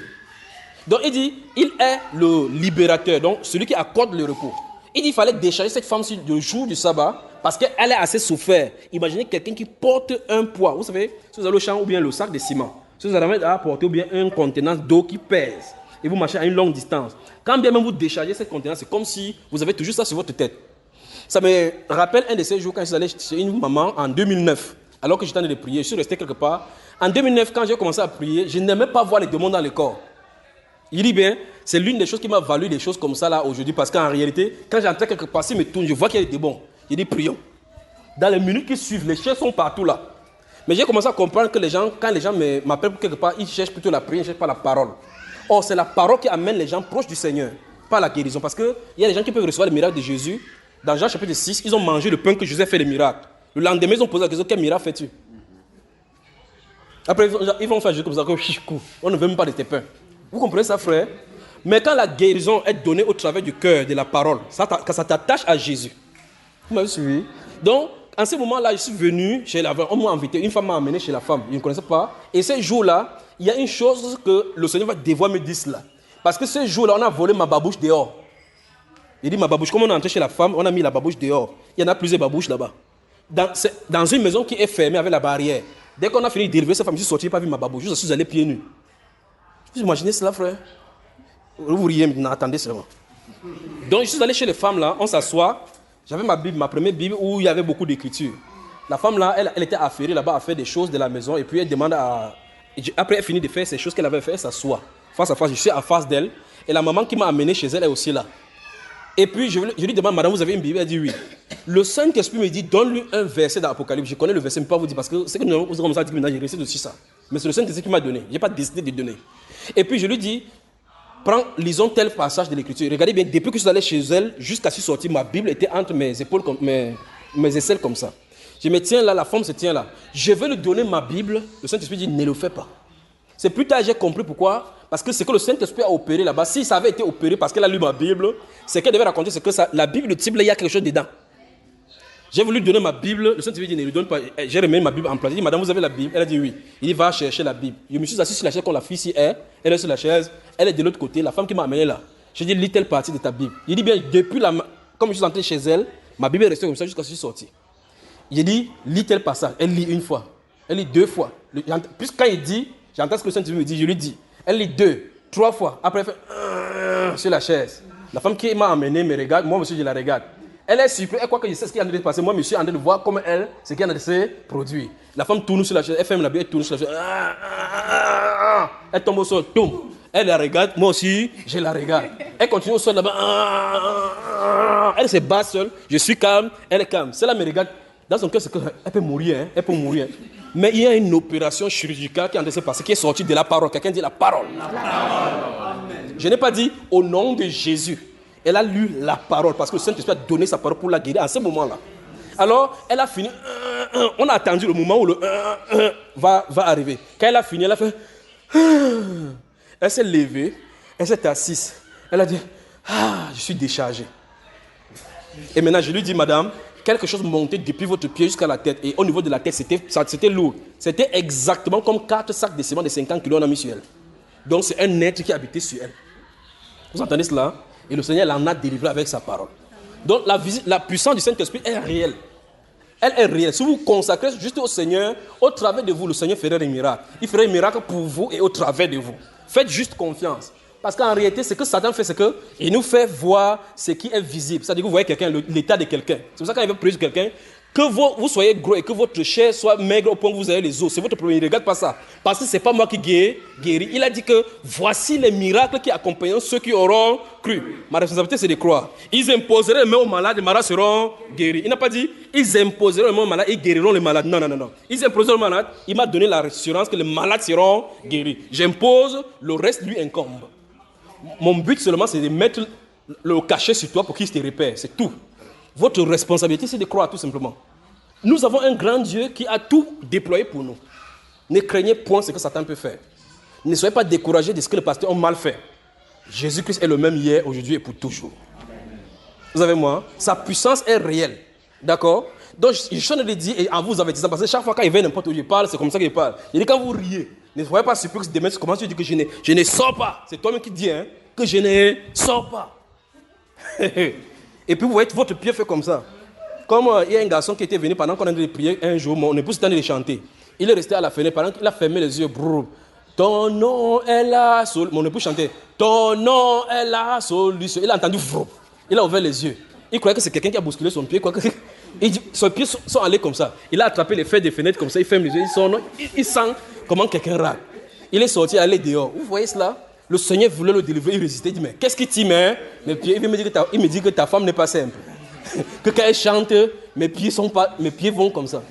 Donc il dit, il est le libérateur, donc celui qui accorde le repos. Il dit, il fallait décharger cette femme sur le jour du sabbat parce qu'elle est assez souffert. Imaginez quelqu'un qui porte un poids. Vous savez, si vous allez au champ ou bien le sac de ciment, si vous allez à porter ou bien un contenant d'eau qui pèse et vous marchez à une longue distance, quand bien même vous déchargez cette contenance, c'est comme si vous avez toujours ça sur votre tête. Ça me rappelle un de ces jours quand je suis allé chez une maman en 2009, alors que j'étais en train de prier, je suis resté quelque part. En 2009, quand j'ai commencé à prier, je n'aimais pas voir les démons dans le corps. Il dit bien, c'est l'une des choses qui m'a valu des choses comme ça là aujourd'hui, parce qu'en réalité, quand j'entrais quelque part, si je me tourne, je vois qu'il y a des démons. Je dis prions. Dans les minutes qui suivent, les chairs sont partout là. Mais j'ai commencé à comprendre que les gens, quand les gens m'appellent pour quelque part, ils cherchent plutôt la prière, ils ne cherchent pas la parole. Or, c'est la parole qui amène les gens proches du Seigneur, pas la guérison. Parce qu'il y a des gens qui peuvent recevoir le miracle de Jésus. Dans Jean chapitre 6, ils ont mangé le pain que Jésus a fait le miracle. Le lendemain, ils ont posé la question, quel miracle fais-tu? Après, ils vont faire juste comme ça, on ne veut même pas de tes pains. Vous comprenez ça, frère? Mais quand la guérison est donnée au travers du cœur, de la parole, quand ça t'attache à Jésus. Vous m'avez suivi? Donc, en ce moment-là, je suis venu chez la femme. On m'a invité, une femme m'a amené chez la femme. Je ne connaissais pas. Et ce jour-là, il y a une chose que le Seigneur va devoir me dire cela. Parce que ce jour-là, on a volé ma babouche dehors. Il dit, ma babouche, comme on est entré chez la femme, on a mis la babouche dehors. Il y en a plusieurs babouches là-bas. Dans une maison qui est fermée avec la barrière. Dès qu'on a fini de délivrer cette femme, je suis sorti, je n'ai pas vu ma babouche. Je suis allé pieds nus. Vous imaginez cela, frère? Vous riez maintenant, attendez seulement. Donc, je suis allé chez les femmes là, on s'assoit. J'avais ma Bible, ma première Bible où il y avait beaucoup d'écriture. La femme là, elle était affairée là-bas à faire des choses de la maison. Et puis elle demande à... Après, elle finit de faire ces choses qu'elle avait fait, elle s'assoit. Face à face, je suis en face d'elle. Et la maman qui m'a amené chez elle est aussi là. Et puis, je lui demande, madame, vous avez une Bible? Elle dit oui. Le Saint-Esprit me dit, donne-lui un verset dans l'Apocalypse. Je connais le verset, mais pas vous dire, parce que c'est que nous avons commencé à dire maintenant, j'ai réussi aussi ça. Mais c'est le Saint-Esprit qui m'a donné. Je n'ai pas décidé de donner. Et puis, je lui dis, lisons tel passage de l'Écriture. Regardez bien, depuis que je suis allé chez elle, jusqu'à ce que je suis sorti, ma Bible était entre mes épaules, mes aisselles comme ça. Je me tiens là, la femme se tient là. Je vais lui donner ma Bible. Le Saint-Esprit dit, ne le fais pas. C'est plus tard, j'ai compris pourquoi. Parce que c'est que le Saint-Esprit a opéré là-bas. Si ça avait été opéré parce qu'elle a lu ma Bible, c'est qu'elle devait raconter, c'est que la Bible, le type, là, il y a quelque chose dedans. J'ai voulu donner ma Bible. Le Saint-Esprit dit, ne lui donne pas. J'ai remis ma Bible en place. Il dit, madame, vous avez la Bible? Elle a dit oui. Il dit, va chercher la Bible. Je me suis assis sur la chaise quand la fille ici est. Elle est sur la chaise. Elle est de l'autre côté. La femme qui m'a amené là. J'ai dit, lis telle partie de ta Bible. Il dit, bien, depuis comme je suis entré chez elle, ma Bible est restée comme ça jusqu'à ce que je suis sorti. J'ai dit, lis tel passage. Elle lit une fois. Elle lit 2 fois. Puis quand il dit, j'entends ce que le Saint-Esprit me dit, je lui dis. Elle lit 2, 3 fois. Après, elle fait sur la chaise. La femme qui m'a amené me regarde. Moi, monsieur, je la regarde. Elle est surprise. Elle croit que je sais ce qui est en train de se passer. Moi, monsieur, en train de voir comment elle, ce qui est en train de se produire. La femme tourne sur la chaise. Elle ferme la Bible, elle tourne sur la chaise. Elle tombe au sol. Toum. Elle la regarde. Moi aussi, je la regarde. Elle continue au sol là-bas. Elle se bat seule. Je suis calme. Elle est calme. Celle-là me regarde. Dans son cœur, c'est qu'elle peut mourir. Hein? Elle peut mourir. Mais il y a une opération chirurgicale qui est en train de se passer, qui est sortie de la parole. Quelqu'un dit la parole. La parole. Je n'ai pas dit au nom de Jésus. Elle a lu la parole parce que le Saint-Esprit a donné sa parole pour la guérir à ce moment-là. Alors, elle a fini. On a attendu le moment où le va arriver. Quand elle a fini, elle a fait. Elle s'est levée. Elle s'est assise. Elle a dit, je suis déchargée. Et maintenant, je lui dis, madame, quelque chose montait depuis votre pied jusqu'à la tête. Et au niveau de la tête, c'était lourd. C'était exactement comme 4 sacs de ciment de 50 kilos on a mis sur elle. Donc, c'est un être qui habitait sur elle. Vous entendez cela? Et le Seigneur l'en a délivré avec sa parole. Donc, la puissance du Saint-Esprit est réelle. Elle est réelle. Si vous vous consacrez juste au Seigneur, au travers de vous, le Seigneur ferait des miracles. Il ferait des miracles pour vous et au travers de vous. Faites juste confiance. Parce qu'en réalité, ce que Satan fait, c'est qu'il nous fait voir ce qui est visible. C'est-à-dire que vous voyez quelqu'un, l'état de quelqu'un. C'est pour ça que quand il veut prier sur quelqu'un, que vous soyez gros et que votre chair soit maigre au point que vous avez les os. C'est votre problème. Il ne regarde pas ça. Parce que ce n'est pas moi qui guéris. Il a dit que voici les miracles qui accompagnent ceux qui auront cru. Ma responsabilité, c'est de croire. Ils imposeraient les mains aux malades, les malades seront guéris. Il n'a pas dit ils imposeront les mains aux malades et guériront les malades. Non, non, non, non. Ils imposeront les malades. Il m'a donné la rassurance que les malades seront guéris. J'impose, le reste lui incombe. Mon but seulement, c'est de mettre le cachet sur toi pour qu'il te repère. C'est tout. Votre responsabilité, c'est de croire tout simplement. Nous avons un grand Dieu qui a tout déployé pour nous. Ne craignez point ce que Satan peut faire. Ne soyez pas découragés de ce que les pasteurs ont mal fait. Jésus-Christ est le même hier, aujourd'hui et pour toujours. Vous avez moi? Sa puissance est réelle. D'accord? Donc, je suis en train de dire, et en vous avertissant, parce que chaque fois qu'il vient n'importe où je parle, c'est comme ça qu'il parle. Il dit quand vous riez, ne soyez pas surpris que demain, tu commences à dire que je ne sors pas. C'est toi-même qui dis hein, que je ne sors pas. Et puis vous voyez, votre pied fait comme ça. Comme il y a un garçon qui était venu pendant qu'on a de prier un jour, mon épouse était en train de chanter. Il est resté à la fenêtre pendant qu'il a fermé les yeux. Brrr. Ton nom est la solution. Mon épouse chantait. Ton nom est la solution. Il a entendu. Brrr. Il a ouvert les yeux. Il croyait que c'est quelqu'un qui a bousculé son pied. Ses pieds sont allés comme ça. Il a attrapé les fers des fenêtres comme ça. Il ferme les yeux. Il sent comment quelqu'un râle. Il est sorti, allé dehors. Vous voyez cela? Le Seigneur voulait le délivrer, il résistait. Il dit, mais qu'est-ce qui t'y met mes pieds? Il me dit que ta femme n'est pas simple. Que quand elle chante, mes pieds vont comme ça.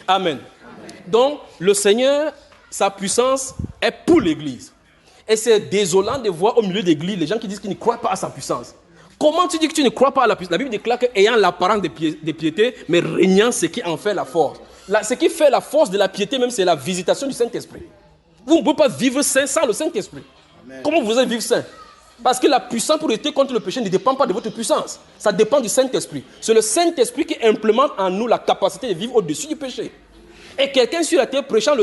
Amen. Donc, le Seigneur, sa puissance est pour l'Église. Et c'est désolant de voir au milieu de l'Église les gens qui disent qu'ils ne croient pas à sa puissance. Comment tu dis que tu ne crois pas à la puissance? La Bible déclare qu'ayant l'apparence de piété, mais régnant ce qui en fait la force. Ce qui fait la force de la piété même, c'est la visitation du Saint-Esprit. Vous ne pouvez pas vivre saint sans le Saint-Esprit. Amen. Comment vous allez vivre saint? Parce que la puissance pour lutter contre le péché ne dépend pas de votre puissance. Ça dépend du Saint-Esprit. C'est le Saint-Esprit qui implémente en nous la capacité de vivre au-dessus du péché. Et quelqu'un sur la terre prêchant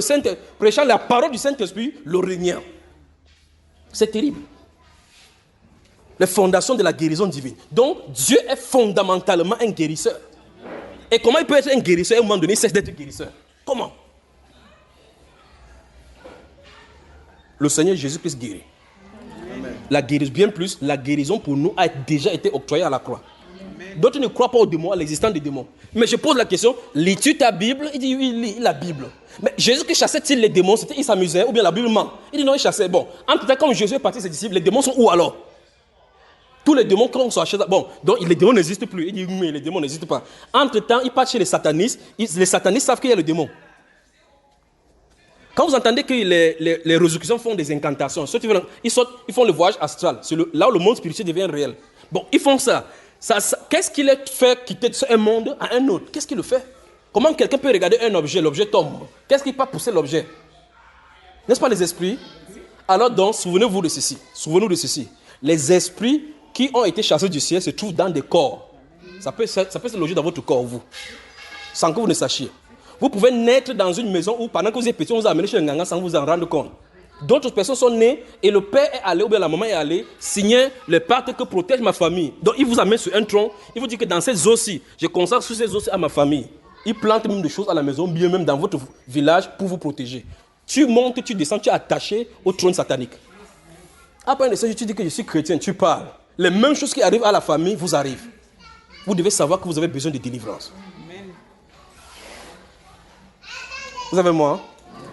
la parole du Saint-Esprit, le régnant. C'est terrible. Les fondations de la guérison divine. Donc, Dieu est fondamentalement un guérisseur. Et comment il peut être un guérisseur et à un moment donné, il cesse d'être guérisseur? Comment? Le Seigneur Jésus-Christ guérit. Amen. La guérison, bien plus, la guérison pour nous a déjà été octroyée à la croix. D'autres ne croient pas aux démons, à l'existence des démons. Mais je pose la question, lis-tu ta Bible? Il dit, oui, il lit la Bible. Mais Jésus qui chassait-il les démons? Il s'amusait ou bien la Bible ment? Il dit non, il chassait. Bon, entre temps, quand Jésus est parti ses disciples, les démons sont où alors? Tous les démons, quand on s'en chasse, bon, donc les démons n'existent plus. Il dit, mais les démons n'existent pas. Entre temps, il part chez les satanistes. Les satanistes savent qu'il y a le démon. Quand vous entendez que les résurrections font des incantations, ils font le voyage astral. C'est là où le monde spirituel devient réel. Bon, ils font ça. Qu'est-ce qui les fait quitter un monde à un autre? Qu'est-ce qui le fait? Comment quelqu'un peut regarder un objet, l'objet tombe? Qu'est-ce qui peut pousser l'objet? N'est-ce pas les esprits? Alors donc, souvenez-vous de ceci. Souvenez-vous de ceci. Les esprits qui ont été chassés du ciel se trouvent dans des corps. Ça peut se loger dans votre corps, vous, sans que vous ne sachiez. Vous pouvez naître dans une maison où, pendant que vous êtes petit, on vous a amené chez un ganga sans vous en rendre compte. D'autres personnes sont nées et le père est allé ou bien la maman est allée signer le pacte que protège ma famille. Donc il vous amène sur un tronc, il vous dit que dans ces os-ci, je consacre sur ces os à ma famille. Il plante même des choses à la maison, bien même dans votre village pour vous protéger. Tu montes, tu descends, tu es attaché au trône satanique. Après un message, tu dis que je suis chrétien, tu parles. Les mêmes choses qui arrivent à la famille vous arrivent. Vous devez savoir que vous avez besoin de délivrance. Vous avez moi?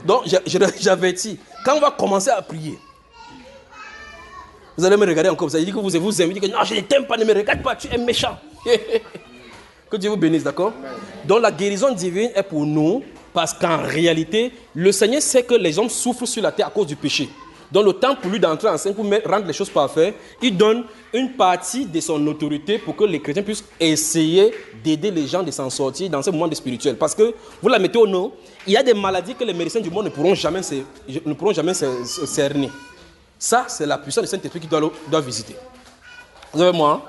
Donc, j'avertis. Quand on va commencer à prier, vous allez me regarder encore. Vous allez dire que vous aimez, vous dites que non, je ne t'aime pas, ne me regarde pas, tu es méchant. Que Dieu vous bénisse, d'accord? Donc, la guérison divine est pour nous parce qu'en réalité, le Seigneur sait que les hommes souffrent sur la terre à cause du péché. Donc, le temps pour lui d'entrer en scène, pour rendre les choses parfaites, il donne une partie de son autorité pour que les chrétiens puissent essayer d'aider les gens de s'en sortir dans ce moment de spirituel. Parce que, vous la mettez au nom, il y a des maladies que les médecins du monde ne pourront jamais cerner. Ça, c'est la puissance du Saint-Esprit qui doit visiter. Vous avez moi?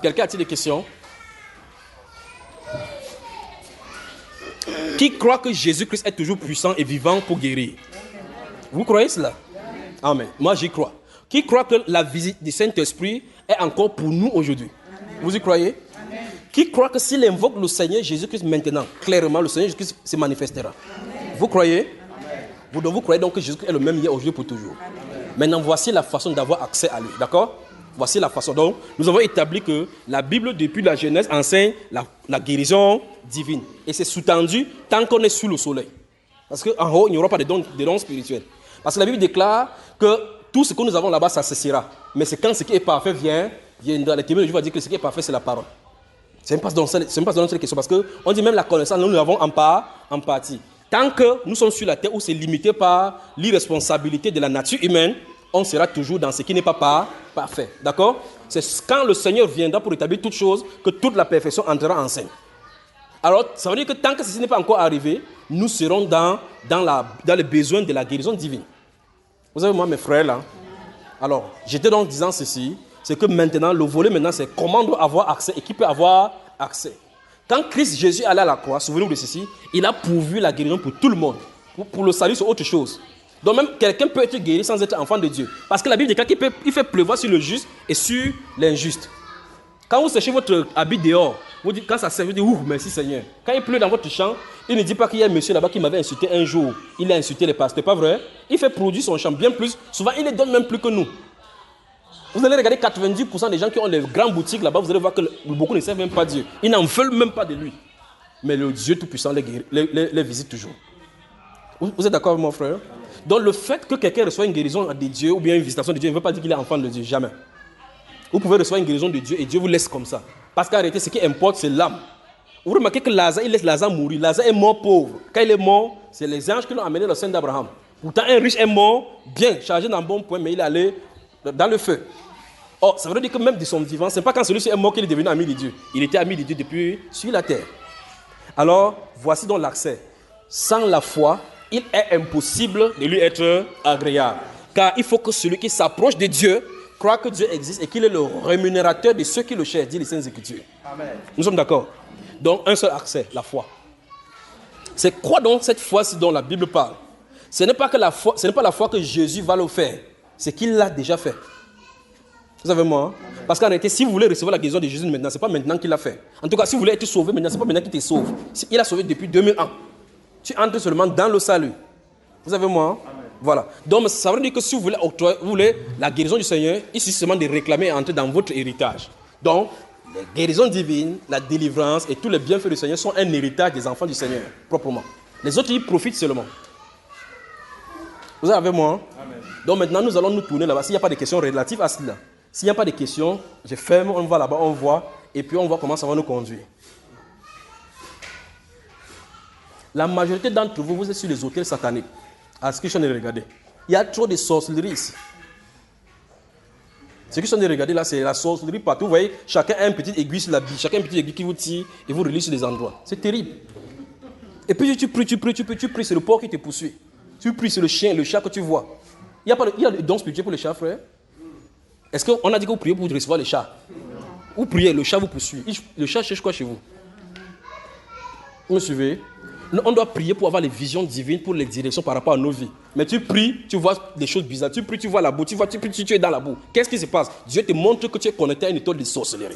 Quelqu'un a-t-il des questions? Qui croit que Jésus-Christ est toujours puissant et vivant pour guérir? Vous croyez cela? Amen. Moi, j'y crois. Qui croit que la visite du Saint-Esprit est encore pour nous aujourd'hui? Vous y croyez? Amen. Qui croit que s'il invoque le Seigneur Jésus-Christ maintenant, clairement, le Seigneur Jésus-Christ se manifestera? Amen. Vous croyez? Amen. Vous croyez donc que Jésus-Christ est le même hier, aujourd'hui, pour toujours? Amen. Maintenant, voici la façon d'avoir accès à lui. D'accord? Voici la façon. Donc, nous avons établi que la Bible, depuis la Genèse, enseigne la guérison divine. Et c'est sous-tendu tant qu'on est sous le soleil. Parce qu'en haut, il n'y aura pas de dons spirituels. Parce que la Bible déclare que tout ce que nous avons là-bas, ça cessera. Mais c'est quand ce qui est parfait viendra. Les témoins de Dieu vont dire que ce qui est parfait, c'est la parole. Ce n'est pas dans cette question. Parce qu'on dit même la connaissance, nous l'avons en partie. Tant que nous sommes sur la terre où c'est limité par l'irresponsabilité de la nature humaine, on sera toujours dans ce qui n'est pas parfait. D'accord? C'est quand le Seigneur viendra pour établir toutes choses que toute la perfection entrera en scène. Alors, ça veut dire que tant que ceci n'est pas encore arrivé, nous serons dans les besoins de la guérison divine. Vous savez, moi, mes frères, là, alors, j'étais donc disant ceci, c'est que maintenant, le volet maintenant, c'est comment on doit avoir accès et qui peut avoir accès. Quand Christ Jésus allait à la croix, souvenez-vous de ceci, il a pourvu la guérison pour tout le monde. Pour le salut, c'est autre chose. Donc même quelqu'un peut être guéri sans être enfant de Dieu. Parce que la Bible déclare qu'il fait pleuvoir sur le juste et sur l'injuste. Quand vous séchez votre habit dehors, vous dites, quand ça sert, vous dites, ouh, merci Seigneur. Quand il pleut dans votre champ, il ne dit pas qu'il y a un monsieur là-bas qui m'avait insulté un jour. Il a insulté les pasteurs, pas vrai? Il fait produire son champ bien plus. Souvent, il les donne même plus que nous. Vous allez regarder 90% des gens qui ont les grandes boutiques là-bas, vous allez voir que beaucoup ne servent même pas Dieu. Ils n'en veulent même pas de lui. Mais le Dieu Tout-Puissant les visite toujours. Vous êtes d'accord avec mon frère? Donc le fait que quelqu'un reçoit une guérison de Dieu ou bien une visitation de Dieu ne veut pas dire qu'il est enfant de Dieu, jamais. Vous pouvez recevoir une guérison de Dieu et Dieu vous laisse comme ça. Parce qu'en réalité, ce qui importe, c'est l'âme. Vous remarquez que Lazare, il laisse Lazare mourir. Lazare est mort pauvre. Quand il est mort, c'est les anges qui l'ont amené au sein d'Abraham. Pourtant, un riche est mort, bien, chargé d'un bon point, mais il est allé dans le feu. Oh, ça veut dire que même de son vivant, ce n'est pas quand celui-ci est mort qu'il est devenu ami de Dieu. Il était ami de Dieu depuis sur la terre. Alors, voici donc l'accès. Sans la foi, il est impossible de lui être agréable. Car il faut que celui qui s'approche de Dieu croit que Dieu existe et qu'il est le rémunérateur de ceux qui le cherchent, dit les Saintes Écritures. Amen. Nous sommes d'accord? Donc, un seul accès, la foi. C'est quoi donc cette foi-ci dont la Bible parle? Ce n'est pas la foi que Jésus va le faire, c'est qu'il l'a déjà fait. Vous savez moi? Hein? Parce qu'en réalité, si vous voulez recevoir la guérison de Jésus maintenant, ce n'est pas maintenant qu'il l'a fait. En tout cas, si vous voulez être sauvé maintenant, ce n'est pas maintenant qu'il te sauve. Il a sauvé depuis 2000 ans. Tu entres seulement dans le salut. Vous savez moi? Hein? Voilà. Donc, ça veut dire que si vous voulez la guérison du Seigneur, il suffit seulement de réclamer et entrer dans votre héritage. Donc, la guérison divine, la délivrance et tous les bienfaits du Seigneur sont un héritage des enfants du Seigneur, proprement. Les autres, ils profitent seulement. Vous êtes avec moi? Hein? Amen. Donc, maintenant, nous allons nous tourner là-bas. S'il n'y a pas de questions relatives à cela, s'il n'y a pas de questions, je ferme, on va là-bas, on voit, et puis on voit comment ça va nous conduire. La majorité d'entre vous, vous êtes sur les hôtels sataniques. À ce que je suis en train de regarder. Il y a trop de sorcellerie ici. Ce que je suis en train de regarder là, c'est la sorcellerie partout. Vous voyez, chacun a une petite aiguille sur la bille, chacun a une petite aiguille qui vous tire et vous relie sur des endroits. C'est terrible. Et puis tu pries, c'est le porc qui te poursuit. Tu pries, c'est le chien, le chat que tu vois. Il y a le don spirituel pour les chats, frère. Est-ce qu'on a dit que vous priez pour recevoir les chats? vous priez, le chat vous poursuit. Le chat cherche quoi chez vous? Vous me suivez? On doit prier pour avoir les visions divines, pour les directions par rapport à nos vies. Mais tu pries, tu vois des choses bizarres. Tu pries, tu vois la boue. Tu pries, tu es dans la boue. Qu'est-ce qui se passe? Dieu te montre que tu es connecté à une étoile de sorcellerie.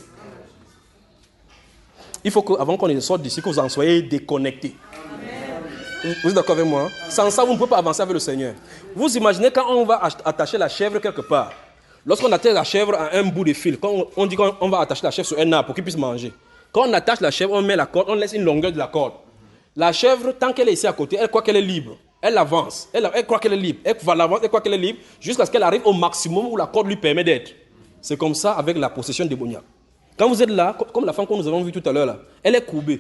Il faut qu'avant qu'on sorte d'ici, que vous en soyez déconnectés. Vous êtes d'accord avec moi? Sans ça, vous ne pouvez pas avancer avec le Seigneur. Vous imaginez quand on va attacher la chèvre quelque part. Lorsqu'on attache la chèvre à un bout de fil, quand on dit qu'on va attacher la chèvre sur un arbre pour qu'il puisse manger. Quand on attache la chèvre, on met la corde, on laisse une longueur de la corde. La chèvre, tant qu'elle est ici à côté, elle croit qu'elle est libre. Elle avance. Elle croit qu'elle est libre. Elle va l'avance, elle croit qu'elle est libre, jusqu'à ce qu'elle arrive au maximum où la corde lui permet d'être. C'est comme ça avec la possession démoniaque. Quand vous êtes là, comme la femme que nous avons vue tout à l'heure, là, elle est courbée.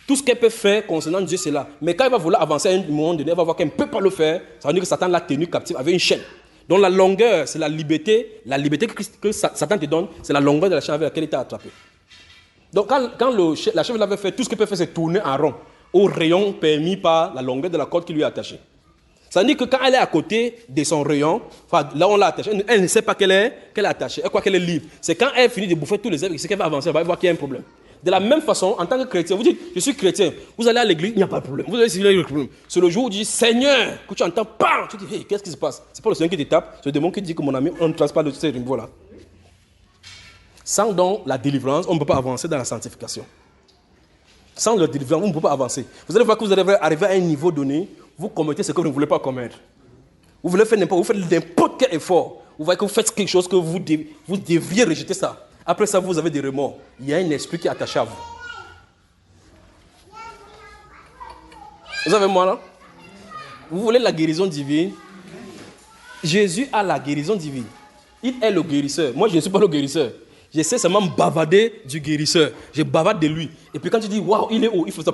Tout ce qu'elle peut faire concernant Dieu, c'est là. Mais quand elle va vouloir avancer à un moment donné, elle va voir qu'elle ne peut pas le faire. Ça veut dire que Satan l'a tenue captive avec une chaîne. Donc la longueur, c'est la liberté que Satan te donne, c'est la longueur de la chaîne avec laquelle il t'a attrapé. Donc quand la chèvre l'avait fait, tout ce qu'elle peut faire, c'est tourner en rond, au rayon permis par la longueur de la corde qui lui est attachée. Ça veut dire que quand elle est à côté de son rayon, enfin, là où on l'a attachée, elle ne sait pas qu'elle est attachée, elle croit qu'elle est libre. C'est quand elle finit de bouffer tous les herbes, c'est qu'elle va avancer, elle va voir qu'il y a un problème. De la même façon, en tant que chrétien, vous dites, je suis chrétien, vous allez à l'église, il n'y a pas de problème. Vous allez il y a le problème. C'est le jour où vous dites, Seigneur, que tu entends, bam, tu dis, hey, qu'est-ce qui se passe? C'est pas le Seigneur qui te tape, c'est le démon qui dit que mon ami, on ne trace pas de ces niveaux-là. Sans donc la délivrance, on ne peut pas avancer dans la sanctification. Sans la délivrance, on ne peut pas avancer. Vous allez voir que vous allez arriver à un niveau donné, vous commettez ce que vous ne voulez pas commettre. Vous voulez faire n'importe, vous faites n'importe quel effort. Vous voyez que vous faites quelque chose que vous devriez rejeter ça. Après ça, vous avez des remords. Il y a un esprit qui est attaché à vous. Vous avez moi là? Vous voulez la guérison divine? Jésus a la guérison divine. Il est le guérisseur. Moi, je ne suis pas le guérisseur. J'essaie seulement de bavarder du guérisseur. Je bavarde de lui. Et puis quand tu dis, waouh, il est où? Il faut ça.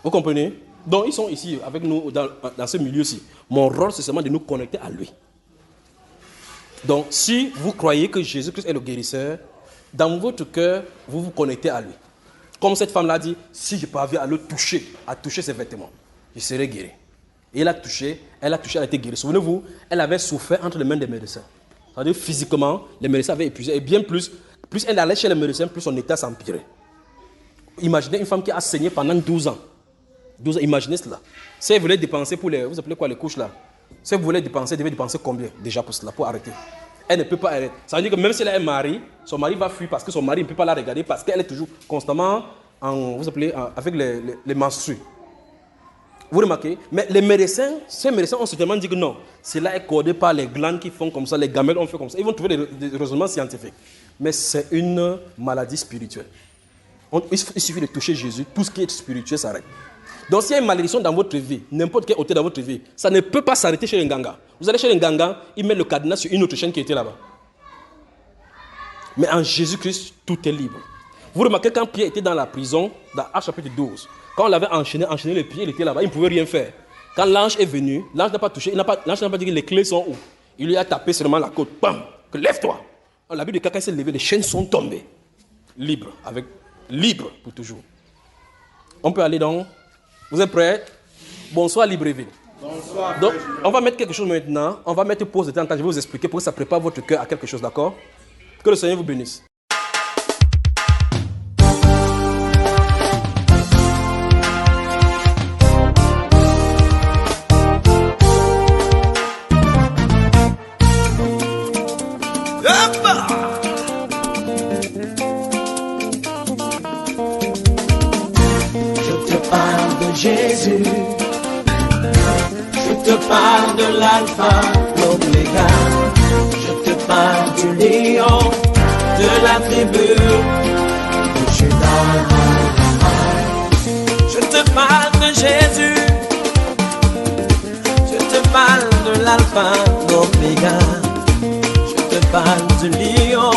Vous comprenez? Donc, ils sont ici avec nous dans ce milieu-ci. Mon rôle, c'est seulement de nous connecter à lui. Donc, si vous croyez que Jésus-Christ est le guérisseur, dans votre cœur, vous vous connectez à lui. Comme cette femme l'a dit, si je parviens à le toucher, à toucher ses vêtements, je serai guéri. Et elle a touché, elle a été guérie. Souvenez-vous, elle avait souffert entre les mains des médecins. C'est-à-dire physiquement, les médecins avaient épuisé. Et bien plus elle allait chez les médecins, plus son état s'empirait. Imaginez une femme qui a saigné pendant 12 ans. 12 ans, imaginez cela. Si elle voulait dépenser pour les, vous appelez quoi, les couches là? Si vous voulez dépenser, elle devait dépenser combien déjà pour cela, pour arrêter? Elle ne peut pas arrêter. Ça veut dire que même si elle a un mari, son mari va fuir parce que son mari ne peut pas la regarder parce qu'elle est toujours constamment avec les menstrues. Vous remarquez? Mais les médecins, ces médecins ont certainement dit que non, cela est codé par les glandes qui font comme ça, les gamètes ont fait comme ça. Ils vont trouver des raisonnements scientifiques. Mais c'est une maladie spirituelle. Il suffit de toucher Jésus, tout ce qui est spirituel s'arrête. Donc s'il y a une malédiction dans votre vie, n'importe quel hôtel dans votre vie, ça ne peut pas s'arrêter chez un ganga. Vous allez chez un ganga, il met le cadenas sur une autre chaîne qui était là-bas. Mais en Jésus-Christ, tout est libre. Vous remarquez quand Pierre était dans la prison, dans Actes chapitre 12, quand on l'avait enchaîné les pieds, il était là-bas, il ne pouvait rien faire. Quand l'ange est venu, l'ange n'a pas touché, l'ange n'a pas dit que les clés sont où. Il lui a tapé seulement la côte, bam, que lève-toi. La Bible de quelqu'un s'est levé, les chaînes sont tombées. Libre pour toujours. On peut aller dans... Vous êtes prêts? Bonsoir Libreville. Bonsoir. Donc, on va mettre quelque chose maintenant. On va mettre pause de temps. Je vais vous expliquer pour que ça prépare votre cœur à quelque chose, d'accord? Que le Seigneur vous bénisse. Jésus, je te parle de l'alpha, l'oméga, je te parle du lion, de la tribu de Judas. Je te parle de Jésus, je te parle de l'alpha, l'oméga, je te parle du lion,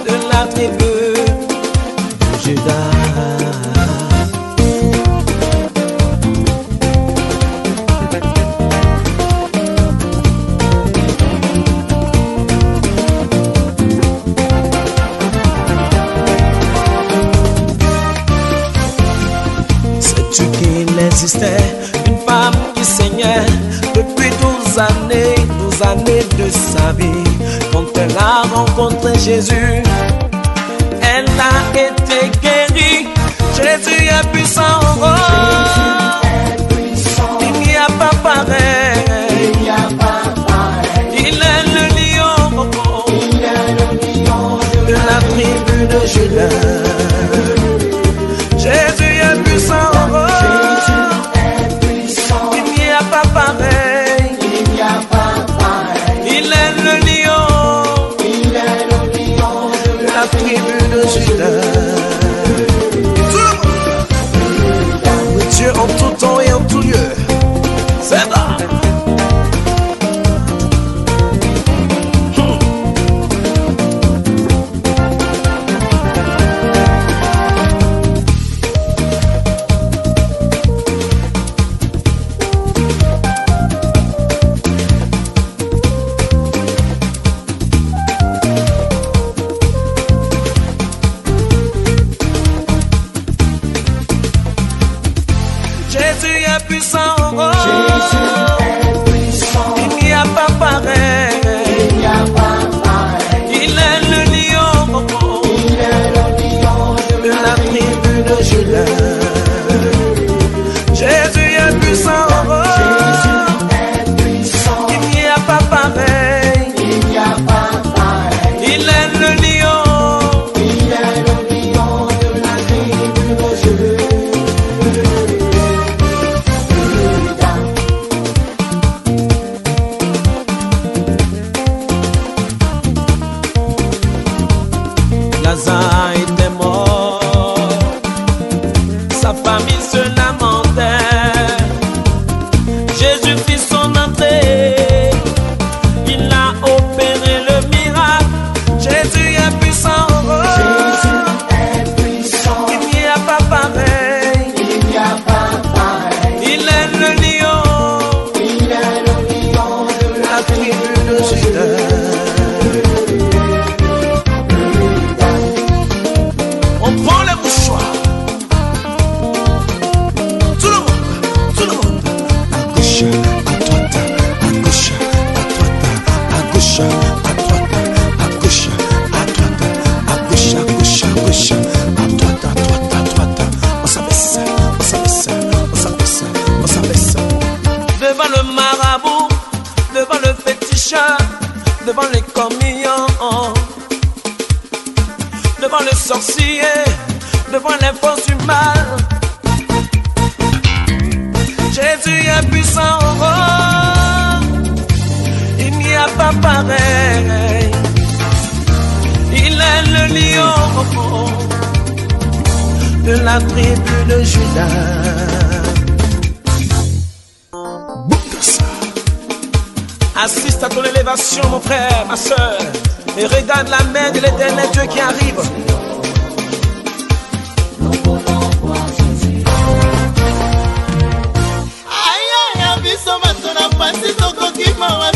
de la tribu de Judas. Une femme qui saignait depuis 12 années de sa vie. Quand elle a rencontré Jésus, elle a été guérie. Jésus est puissant, oh, il n'y a pas pareil. Il est le lion, oh, de la tribu de Juda. Jésus est puissant, oh, il n'y a pas pareil. Il est le lion, de la tribu de Juda. Dieu en tout temps et en tout lieu. C'est là. Jésus est puissant, oh, il n'y a pas pareil. Il est le lion, oh, de la tribu de Juda. Jésus est puissant, oh, il n'y a pas pareil. Il est le lion, de la tribu de Juda. Lazare était mort, sa famille se lamentait. Jésus fit son entrée, il a opéré le miracle. Jésus est puissant, oh, il n'y a pas pareil. Il est le lion, de la tribu de Juda. On prend les mouchoirs. Tout le monde. À gauche, à droite, à gauche, à droite, à gauche, à droite, à gauche, à droite, à gauche, à gauche, à droite, à droite. On s'abaisse, on s'abaisse, on s'abaisse, on s'abaisse. Devant le marabout, devant le féticheur, devant les communions, devant le sorcier, devant les forces du mal. Jésus est puissant, oh, il n'y a pas pareil. Il est le lion, oh, de la tribu de Juda. Assiste à ton élévation, mon frère, ma soeur, et regarde la main de l'Éternel Dieu qui arrive. Aïe, aïe, aïe, biso matona pasi toko ki mawa